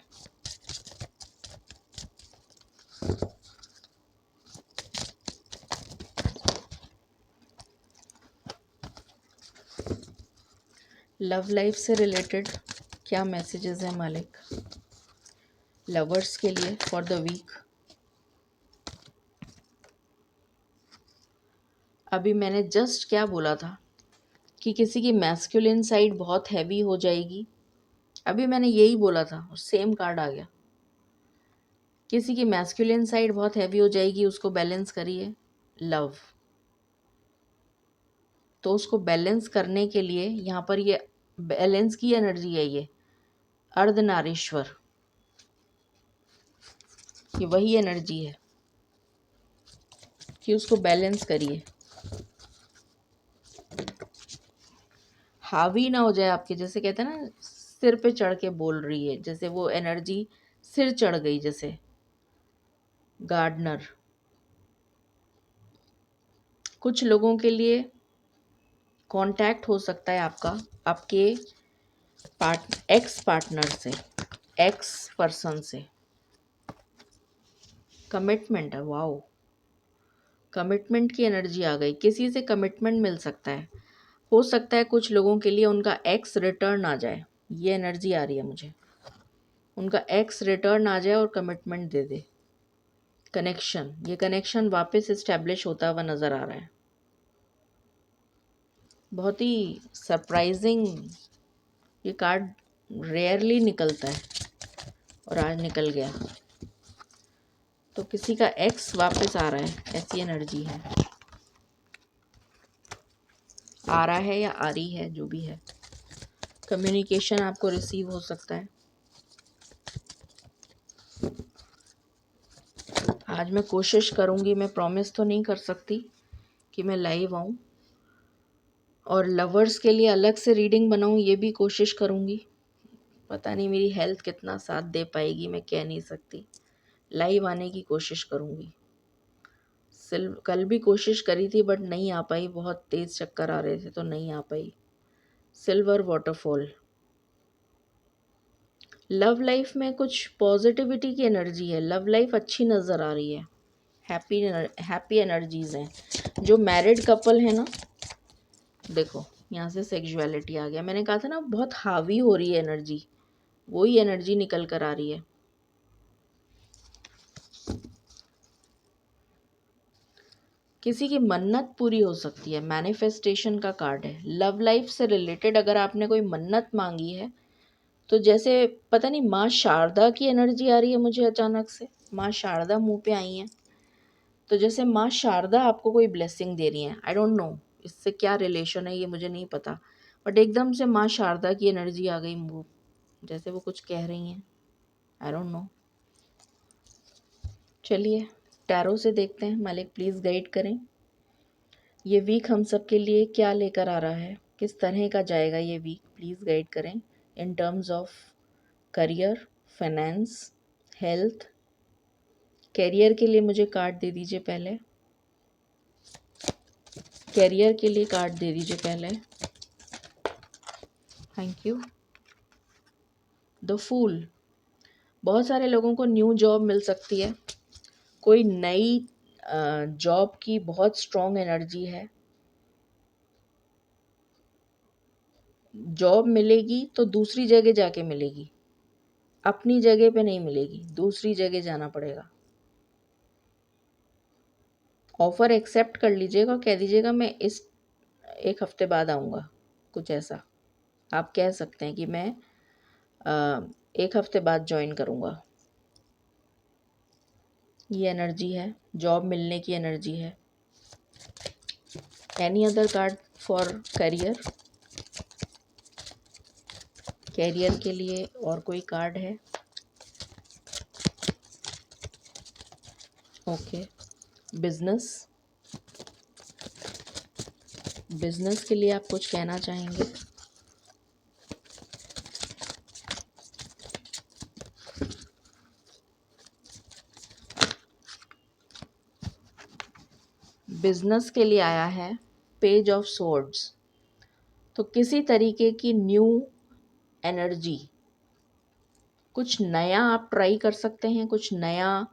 लव लाइफ से रिलेटेड क्या मैसेजेस हैं मालिक लवर्स के लिए फॉर द वीक? अभी मैंने जस्ट क्या बोला था कि किसी की मैस्कुलिन साइड बहुत हैवी हो जाएगी। अभी मैंने यही बोला था और सेम कार्ड आ गया। किसी की मैस्कुलिन साइड बहुत हैवी हो जाएगी, उसको बैलेंस करिए लव। तो उसको बैलेंस करने के लिए यहाँ पर ये बैलेंस की एनर्जी है, ये अर्धनारीश्वर, ये वही एनर्जी है कि उसको बैलेंस करिए, हावी ना हो जाए आपके। जैसे कहते हैं ना, सिर पे चढ़ के बोल रही है, जैसे वो एनर्जी सिर चढ़ गई, जैसे गार्डनर। कुछ लोगों के लिए कांटेक्ट हो सकता है आपका आपके एक्स पार्टनर से, एक्स पर्सन से। कमिटमेंट है, वाओ, कमिटमेंट की एनर्जी आ गई। किसी से कमिटमेंट मिल सकता है। हो सकता है कुछ लोगों के लिए उनका एक्स रिटर्न आ जाए, ये एनर्जी आ रही है मुझे। उनका एक्स रिटर्न आ जाए और कमिटमेंट दे दे। कनेक्शन, ये कनेक्शन वापस इस्टेब्लिश होता हुआ नज़र आ रहा है। बहुत ही सरप्राइजिंग ये कार्ड रेयरली निकलता है और आज निकल गया। तो किसी का एक्स वापस आ रहा है, ऐसी एनर्जी है। आ रहा है या आ रही है, जो भी है। कम्युनिकेशन आपको रिसीव हो सकता है। आज मैं कोशिश करूँगी, मैं प्रॉमिस तो नहीं कर सकती कि मैं लाइव आऊँ और लवर्स के लिए अलग से रीडिंग बनाऊँ, ये भी कोशिश करूँगी। पता नहीं मेरी हेल्थ कितना साथ दे पाएगी, मैं कह नहीं सकती। लाइव आने की कोशिश करूँगी। कल भी कोशिश करी थी बट नहीं आ पाई, बहुत तेज़ चक्कर आ रहे थे तो नहीं आ पाई। Silver waterfall. लव लाइफ में कुछ पॉजिटिविटी की एनर्जी है, लव लाइफ अच्छी नज़र आ रही है, हैप्पी एनर्जीज़ हैं। जो मैरिड कपल है ना, देखो यहाँ से सेक्सुअलिटी आ गया। मैंने कहा था ना बहुत हावी हो रही है एनर्जी, वही एनर्जी निकल कर आ रही है। किसी की मन्नत पूरी हो सकती है, मैनिफेस्टेशन का कार्ड है। लव लाइफ से रिलेटेड अगर आपने कोई मन्नत मांगी है तो जैसे पता नहीं माँ शारदा की एनर्जी आ रही है मुझे अचानक से। माँ शारदा मुंह पे आई हैं, तो जैसे माँ शारदा आपको कोई ब्लेसिंग दे रही हैं। आई डोंट नो इससे क्या रिलेशन है, ये मुझे नहीं पता, बट एकदम से माँ शारदा की एनर्जी आ गई मुँह, जैसे वो कुछ कह रही हैं। I don't know. चलिए टैरो से देखते हैं, मालिक प्लीज़ गाइड करें ये वीक हम सब के लिए क्या लेकर आ रहा है, किस तरह का जाएगा ये वीक। प्लीज़ गाइड करें in terms of career, finance, health. Career के लिए मुझे कार्ड दे दीजिए पहले, कैरियर के लिए कार्ड दे दीजिए पहले। Thank you. The fool. बहुत सारे लोगों को न्यू जॉब मिल सकती है, कोई नई जॉब की बहुत स्ट्रॉन्ग एनर्जी है। जॉब मिलेगी तो दूसरी जगह जाके मिलेगी, अपनी जगह पे नहीं मिलेगी, दूसरी जगह जाना पड़ेगा। ऑफ़र एक्सेप्ट कर लीजिएगा और कह दीजिएगा मैं इस एक हफ्ते बाद आऊँगा, कुछ ऐसा आप कह सकते हैं कि मैं एक हफ्ते बाद ज्वाइन करूँगा। ये एनर्जी है, जॉब मिलने की एनर्जी है। Any other card for career? Career के लिए और कोई कार्ड है? ओके। बिजनेस, बिजनेस के लिए आप कुछ कहना चाहेंगे? बिजनेस के लिए आया है पेज ऑफ सोर्ड्स। तो किसी तरीके की न्यू एनर्जी, कुछ नया आप ट्राई कर सकते हैं, कुछ नया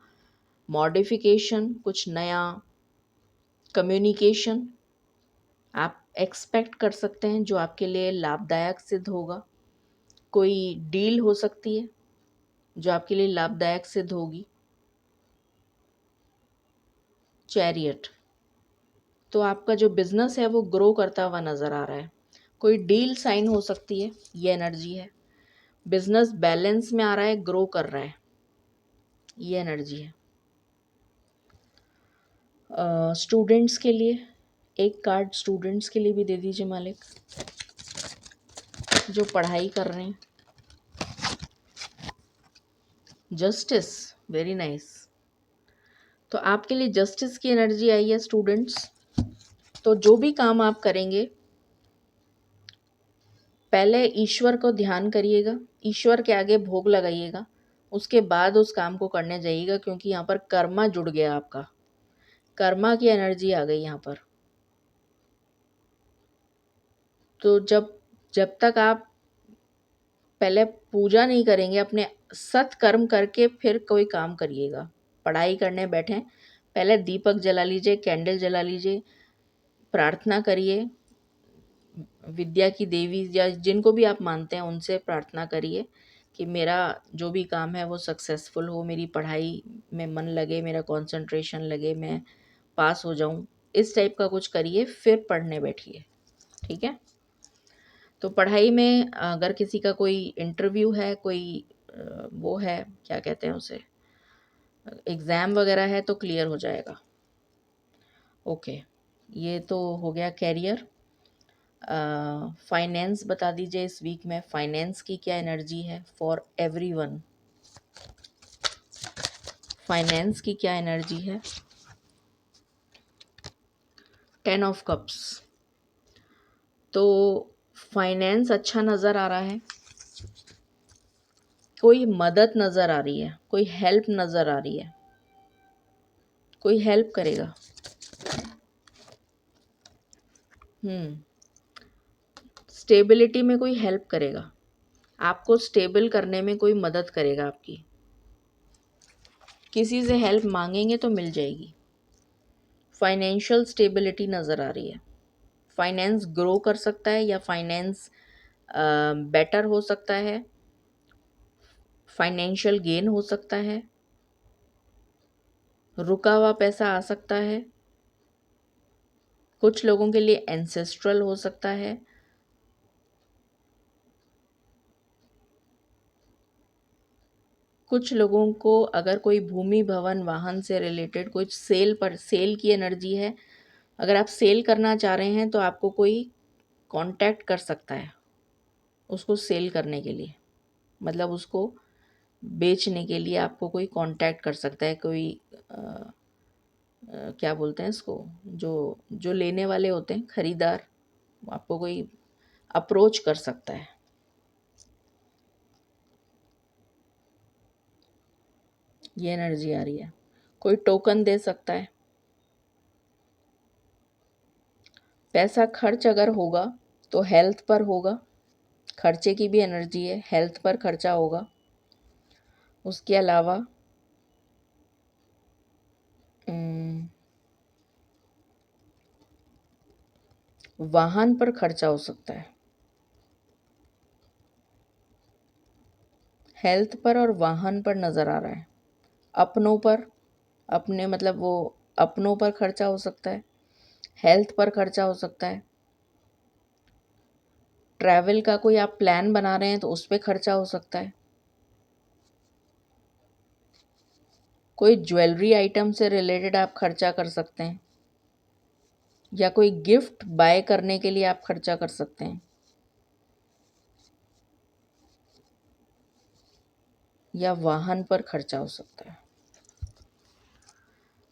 मॉडिफिकेशन, कुछ नया कम्युनिकेशन आप एक्सपेक्ट कर सकते हैं जो आपके लिए लाभदायक सिद्ध होगा। कोई डील हो सकती है जो आपके लिए लाभदायक सिद्ध होगी। चैरियट, तो आपका जो बिजनेस है वो ग्रो करता हुआ नज़र आ रहा है। कोई डील साइन हो सकती है, ये एनर्जी है। बिजनेस बैलेंस में आ रहा है, ग्रो कर रहा है, ये एनर्जी है। स्टूडेंट्स के लिए एक कार्ड स्टूडेंट्स के लिए भी दे दीजिए मालिक, जो पढ़ाई कर रहे हैं। Justice, very nice. तो आपके लिए जस्टिस की एनर्जी आई है स्टूडेंट्स। तो जो भी काम आप करेंगे पहले ईश्वर को ध्यान करिएगा, ईश्वर के आगे भोग लगाइएगा, उसके बाद उस काम को करने जाइएगा, क्योंकि यहाँ पर कर्मा जुड़ गया, आपका कर्मा की एनर्जी आ गई यहाँ पर। तो जब जब तक आप पहले पूजा नहीं करेंगे, अपने सत्कर्म करके फिर कोई काम करिएगा। पढ़ाई करने बैठें, पहले दीपक जला लीजिए, कैंडल जला लीजिए, प्रार्थना करिए, विद्या की देवी या जिनको भी आप मानते हैं उनसे प्रार्थना करिए कि मेरा जो भी काम है वो सक्सेसफुल हो, मेरी पढ़ाई में मन लगे, मेरा कंसंट्रेशन लगे, मैं पास हो जाऊं। इस टाइप का कुछ करिए, फिर पढ़ने बैठिए, ठीक है। तो पढ़ाई में अगर किसी का कोई इंटरव्यू है, कोई वो है, क्या कहते हैं उसे, एग्ज़ाम वगैरह है, तो क्लियर हो जाएगा। ओके, ये तो हो गया कैरियर। फाइनेंस बता दीजिए, इस वीक में फाइनेंस की क्या एनर्जी है फॉर एवरीवन। फाइनेंस की क्या एनर्जी है। 10 ऑफ कप्स, तो फाइनेंस अच्छा नज़र आ रहा है, कोई मदद नज़र आ रही है, कोई हेल्प नज़र आ रही है, कोई हेल्प करेगा। स्टेबिलिटी में कोई हेल्प करेगा, आपको स्टेबल करने में कोई मदद करेगा आपकी। किसी से हेल्प मांगेंगे तो मिल जाएगी। फाइनेंशियल स्टेबिलिटी नज़र आ रही है। फाइनेंस ग्रो कर सकता है या फाइनेंस बेटर हो सकता है, फाइनेंशियल गेन हो सकता है, रुका हुआ पैसा आ सकता है, कुछ लोगों के लिए एंसेस्ट्रल हो सकता है, कुछ लोगों को अगर कोई भूमि भवन वाहन से रिलेटेड कुछ सेल की एनर्जी है, अगर आप सेल करना चाह रहे हैं तो आपको कोई कांटेक्ट कर सकता है उसको सेल करने के लिए, मतलब उसको बेचने के लिए आपको कोई कांटेक्ट कर सकता है। कोई क्या बोलते हैं इसको, जो जो लेने वाले होते हैं, खरीदार, आपको कोई अप्रोच कर सकता है। ये एनर्जी आ रही है। कोई टोकन दे सकता है। पैसा खर्च अगर होगा तो हेल्थ पर होगा, खर्चे की भी एनर्जी है, हेल्थ पर खर्चा होगा। उसके अलावा वाहन पर खर्चा हो सकता है, हेल्थ पर और वाहन पर नज़र आ रहा है। अपनों पर, अपने मतलब वो अपनों पर खर्चा हो सकता है, हेल्थ पर खर्चा हो सकता है। ट्रैवल का कोई आप प्लान बना रहे हैं तो उस पर खर्चा हो सकता है। कोई ज्वेलरी आइटम से रिलेटेड आप खर्चा कर सकते हैं, या कोई गिफ्ट बाय करने के लिए आप खर्चा कर सकते हैं, या वाहन पर खर्चा हो सकता है।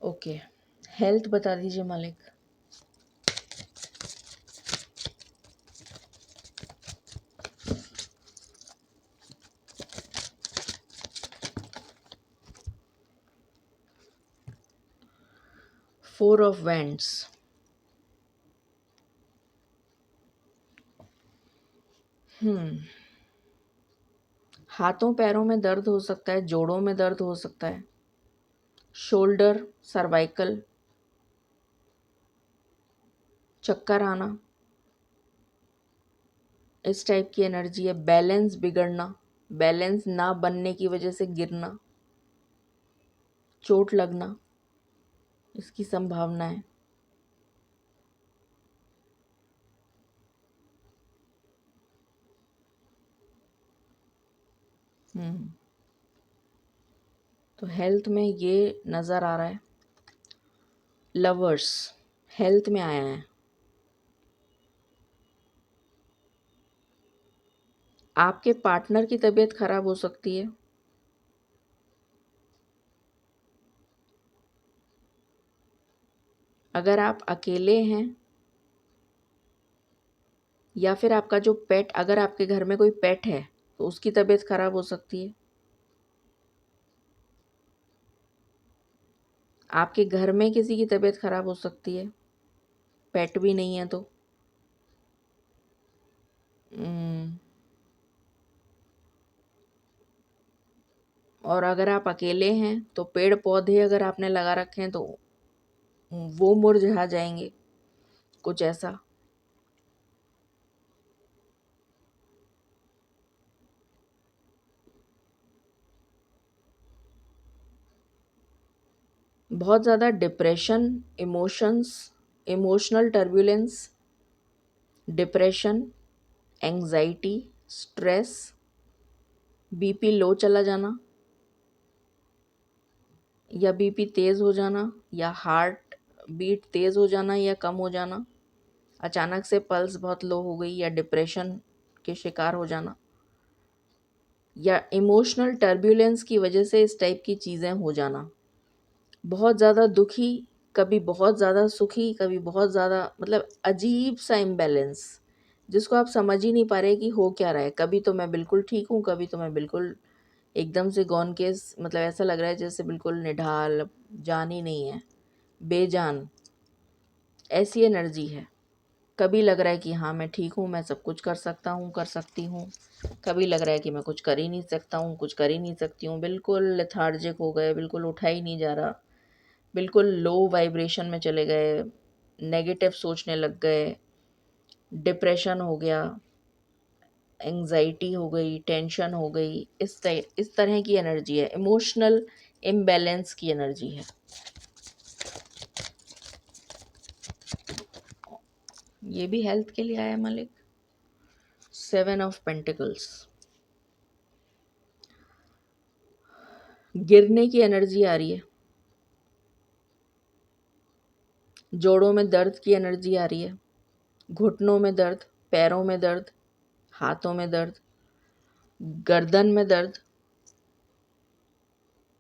ओके, हेल्थ बता दीजिए मालिक। फोर ऑफ वैंड्स, हाथों पैरों में दर्द हो सकता है, जोड़ों में दर्द हो सकता है, शोल्डर, सर्वाइकल, चक्कर आना, इस टाइप की एनर्जी है। बैलेंस बिगड़ना, बैलेंस ना बनने की वजह से गिरना, चोट लगना, इसकी संभावना है। हम्म तो हेल्थ में ये नज़र आ रहा है। लवर्स हेल्थ में आया है। आपके पार्टनर की तबीयत खराब हो सकती है। अगर आप अकेले हैं या फिर आपका जो पेट, अगर आपके घर में कोई पेट है तो उसकी तबीयत खराब हो सकती है। आपके घर में किसी की तबीयत खराब हो सकती है, पेट भी नहीं है तो। हम्म, और अगर आप अकेले हैं तो पेड़ पौधे अगर आपने लगा रखे हैं तो वो मुरझा जाएंगे, कुछ ऐसा। बहुत ज़्यादा depression, emotions, emotional turbulence, depression, anxiety, stress, BP low चला जाना या बीपी तेज़ हो जाना या हार्ट बीट तेज़ हो जाना या कम हो जाना, अचानक से पल्स बहुत लो हो गई या डिप्रेशन के शिकार हो जाना, या इमोशनल टर्बुलेंस की वजह से इस टाइप की चीज़ें हो जाना। बहुत ज़्यादा दुखी, कभी बहुत ज़्यादा सुखी, कभी बहुत ज़्यादा, मतलब अजीब सा इम्बैलेंस जिसको आप समझ ही नहीं पा रहे कि हो क्या रहा है। कभी तो मैं बिल्कुल ठीक हूँ, कभी तो मैं बिल्कुल एकदम से गॉन केस, मतलब ऐसा लग रहा है जैसे बिल्कुल निढाल, जान ही नहीं है, बेजान, ऐसी एनर्जी है। कभी लग रहा है कि हाँ मैं ठीक हूँ, मैं सब कुछ कर सकता हूँ, कर सकती हूँ। कभी लग रहा है कि मैं कुछ कर ही नहीं सकता हूँ, कुछ कर ही नहीं सकती हूँ। बिल्कुल लेथार्जिक हो गए, बिल्कुल उठा ही नहीं जा रहा, बिल्कुल लो वाइब्रेशन में चले गए, नेगेटिव सोचने लग गए, डिप्रेशन हो गया, एंजाइटी हो गई, टेंशन हो गई। इस तरह की एनर्जी है, इमोशनल इम्बैलेंस की एनर्जी है। ये भी हेल्थ के लिए आया मालिक। 7 ऑफ पेंटिकल्स, गिरने की एनर्जी आ रही है। जोड़ों में दर्द की एनर्जी आ रही है, घुटनों में दर्द, पैरों में दर्द, हाथों में दर्द, गर्दन में दर्द,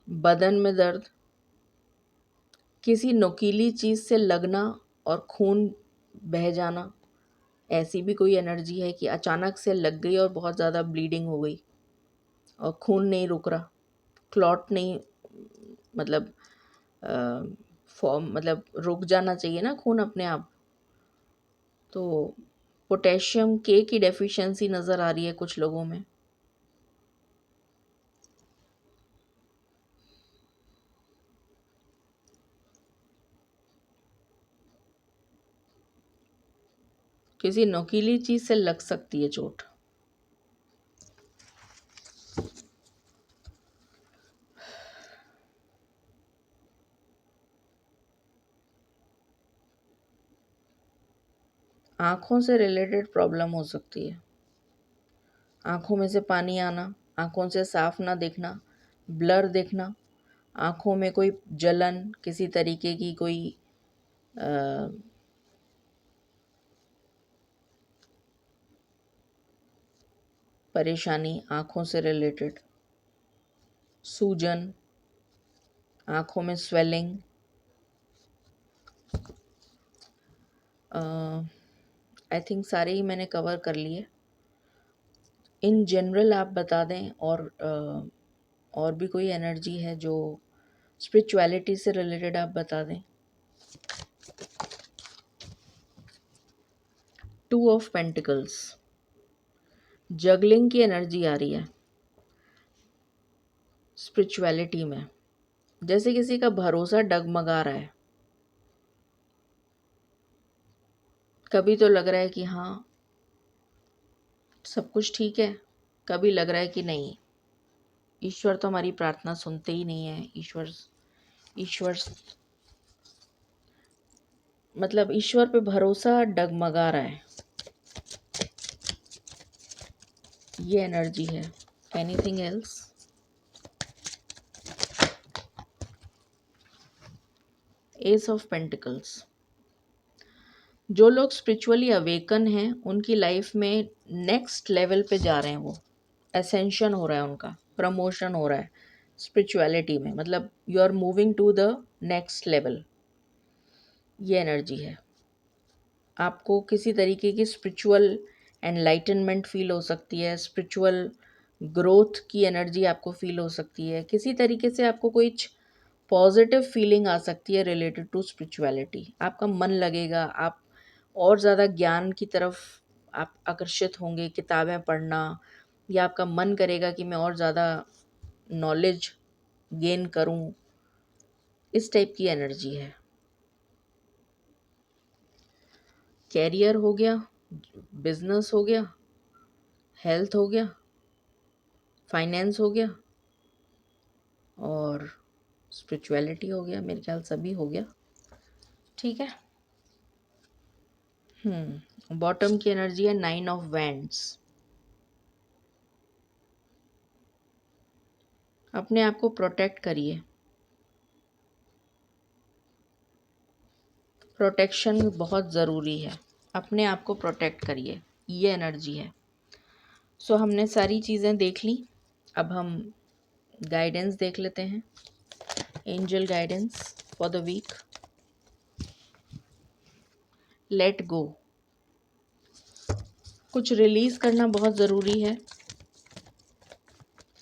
बदन में दर्द, किसी नुकीली चीज़ से लगना और खून बह जाना। ऐसी भी कोई एनर्जी है कि अचानक से लग गई और बहुत ज़्यादा ब्लीडिंग हो गई और खून नहीं रुक रहा, क्लॉट नहीं, मतलब फॉर्म, मतलब रुक जाना चाहिए ना खून अपने आप। तो पोटेशियम के की डेफिशिएंसी नज़र आ रही है कुछ लोगों में। किसी नुकीली चीज़ से लग सकती है चोट। आँखों से रिलेटेड प्रॉब्लम हो सकती है। आँखों में से पानी आना, आँखों से साफ ना दिखना, ब्लर दिखना, आँखों में कोई जलन, किसी तरीके की कोई अ, परेशानी आँखों से रिलेटेड, सूजन, आँखों में स्वेलिंग। आई थिंक सारे ही मैंने कवर कर लिए। इन जनरल आप बता दें, और भी कोई एनर्जी है जो स्पिरिचुअलिटी से रिलेटेड आप बता दें। 2 ऑफ पेंटिकल्स, जगलिंग की एनर्जी आ रही है स्पिरिचुअलिटी में, जैसे किसी का भरोसा डगमगा रहा है। कभी तो लग रहा है कि हाँ सब कुछ ठीक है। कभी लग रहा है कि नहीं, ईश्वर तो हमारी प्रार्थना सुनते ही नहीं है। ईश्वर ईश्वर मतलब ईश्वर पे भरोसा डगमगा रहा है, ये एनर्जी है। Anything else? S of pentacles. जो लोग स्पिरिचुअली अवेकन हैं उनकी लाइफ में नेक्स्ट लेवल पे जा रहे हैं, वो एसेंशन हो रहा है, उनका प्रमोशन हो रहा है स्पिरिचुअलिटी में, मतलब you are moving to the next level, ये एनर्जी है। आपको किसी तरीके की स्पिरिचुअल एनलाइटनमेंट फील हो सकती है, स्पिरिचुअल ग्रोथ की एनर्जी आपको फील हो सकती है, किसी तरीके से आपको कोई पॉजिटिव फीलिंग आ सकती है रिलेटेड टू स्पिरिचुअलिटी। आपका मन लगेगा, आप और ज़्यादा ज्ञान की तरफ आप आकर्षित होंगे, किताबें पढ़ना, या आपका मन करेगा कि मैं और ज़्यादा नॉलेज गेन करूं, इस टाइप की एनर्जी है। कैरियर हो गया, बिजनेस हो गया, हेल्थ हो गया, फाइनेंस हो गया और स्पिरिचुअलिटी हो गया, मेरे ख्याल सभी हो गया। ठीक है। बॉटम की एनर्जी है 9 ऑफ वैंड्स। अपने आप को प्रोटेक्ट करिए, प्रोटेक्शन बहुत ज़रूरी है, अपने आप को प्रोटेक्ट करिए, ये एनर्जी है। सो हमने सारी चीज़ें देख ली, अब हम गाइडेंस देख लेते हैं। Angel guidance for the week. Let go, कुछ रिलीज़ करना बहुत ज़रूरी है।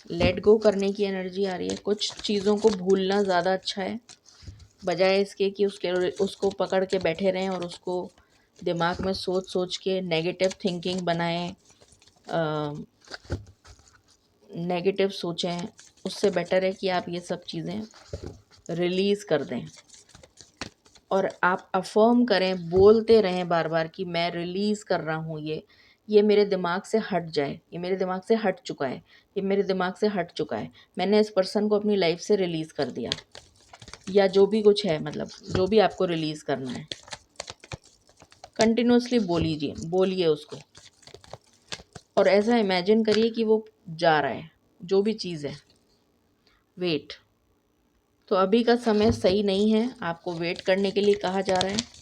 लेट गो करने की एनर्जी आ रही है। कुछ चीज़ों को भूलना ज़्यादा अच्छा है, बजाय इसके कि उसको पकड़ के बैठे रहें और उसको दिमाग में सोच सोच के नेगेटिव थिंकिंग बनाएं, नेगेटिव सोचें। उससे बेटर है कि आप ये सब चीज़ें रिलीज़ कर दें और आप अफर्म करें, बोलते रहें बार बार कि मैं रिलीज़ कर रहा हूँ, ये मेरे दिमाग से हट जाए, ये मेरे दिमाग से हट चुका है, ये मेरे दिमाग से हट चुका है, मैंने इस पर्सन को अपनी लाइफ से रिलीज़ कर दिया, या जो भी कुछ है, मतलब जो भी आपको रिलीज़ करना है कंटिन्यूअसली बोलिए उसको, और ऐसा इमेजिन करिए कि वो जा रहा है, जो भी चीज़ है। वेट, तो अभी का समय सही नहीं है, आपको वेट करने के लिए कहा जा रहा है।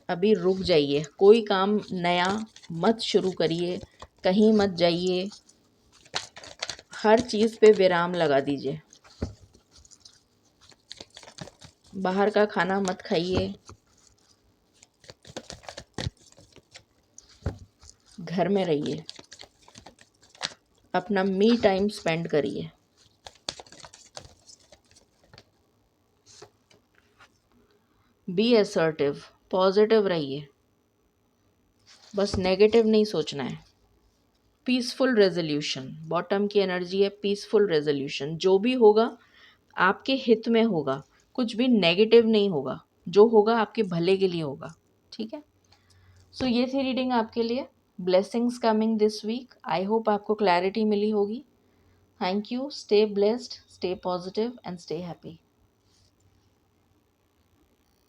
अभी रुक जाइए, कोई काम नया मत शुरू करिए, कहीं मत जाइए, हर चीज़ पे विराम लगा दीजिए। बाहर का खाना मत खाइए, घर में रहिए, अपना मी टाइम स्पेंड करिए। बी असर्टिव, पॉजिटिव रहिए, बस नेगेटिव नहीं सोचना है। पीसफुल रेजोल्यूशन, बॉटम की एनर्जी है पीसफुल रेजोल्यूशन। जो भी होगा आपके हित में होगा, कुछ भी नेगेटिव नहीं होगा, जो होगा आपके भले के लिए होगा। ठीक है। सो ये थी रीडिंग आपके लिए। Blessings coming this week. I hope आपको क्लैरिटी मिली होगी। Thank you. Stay blessed, stay positive and stay happy.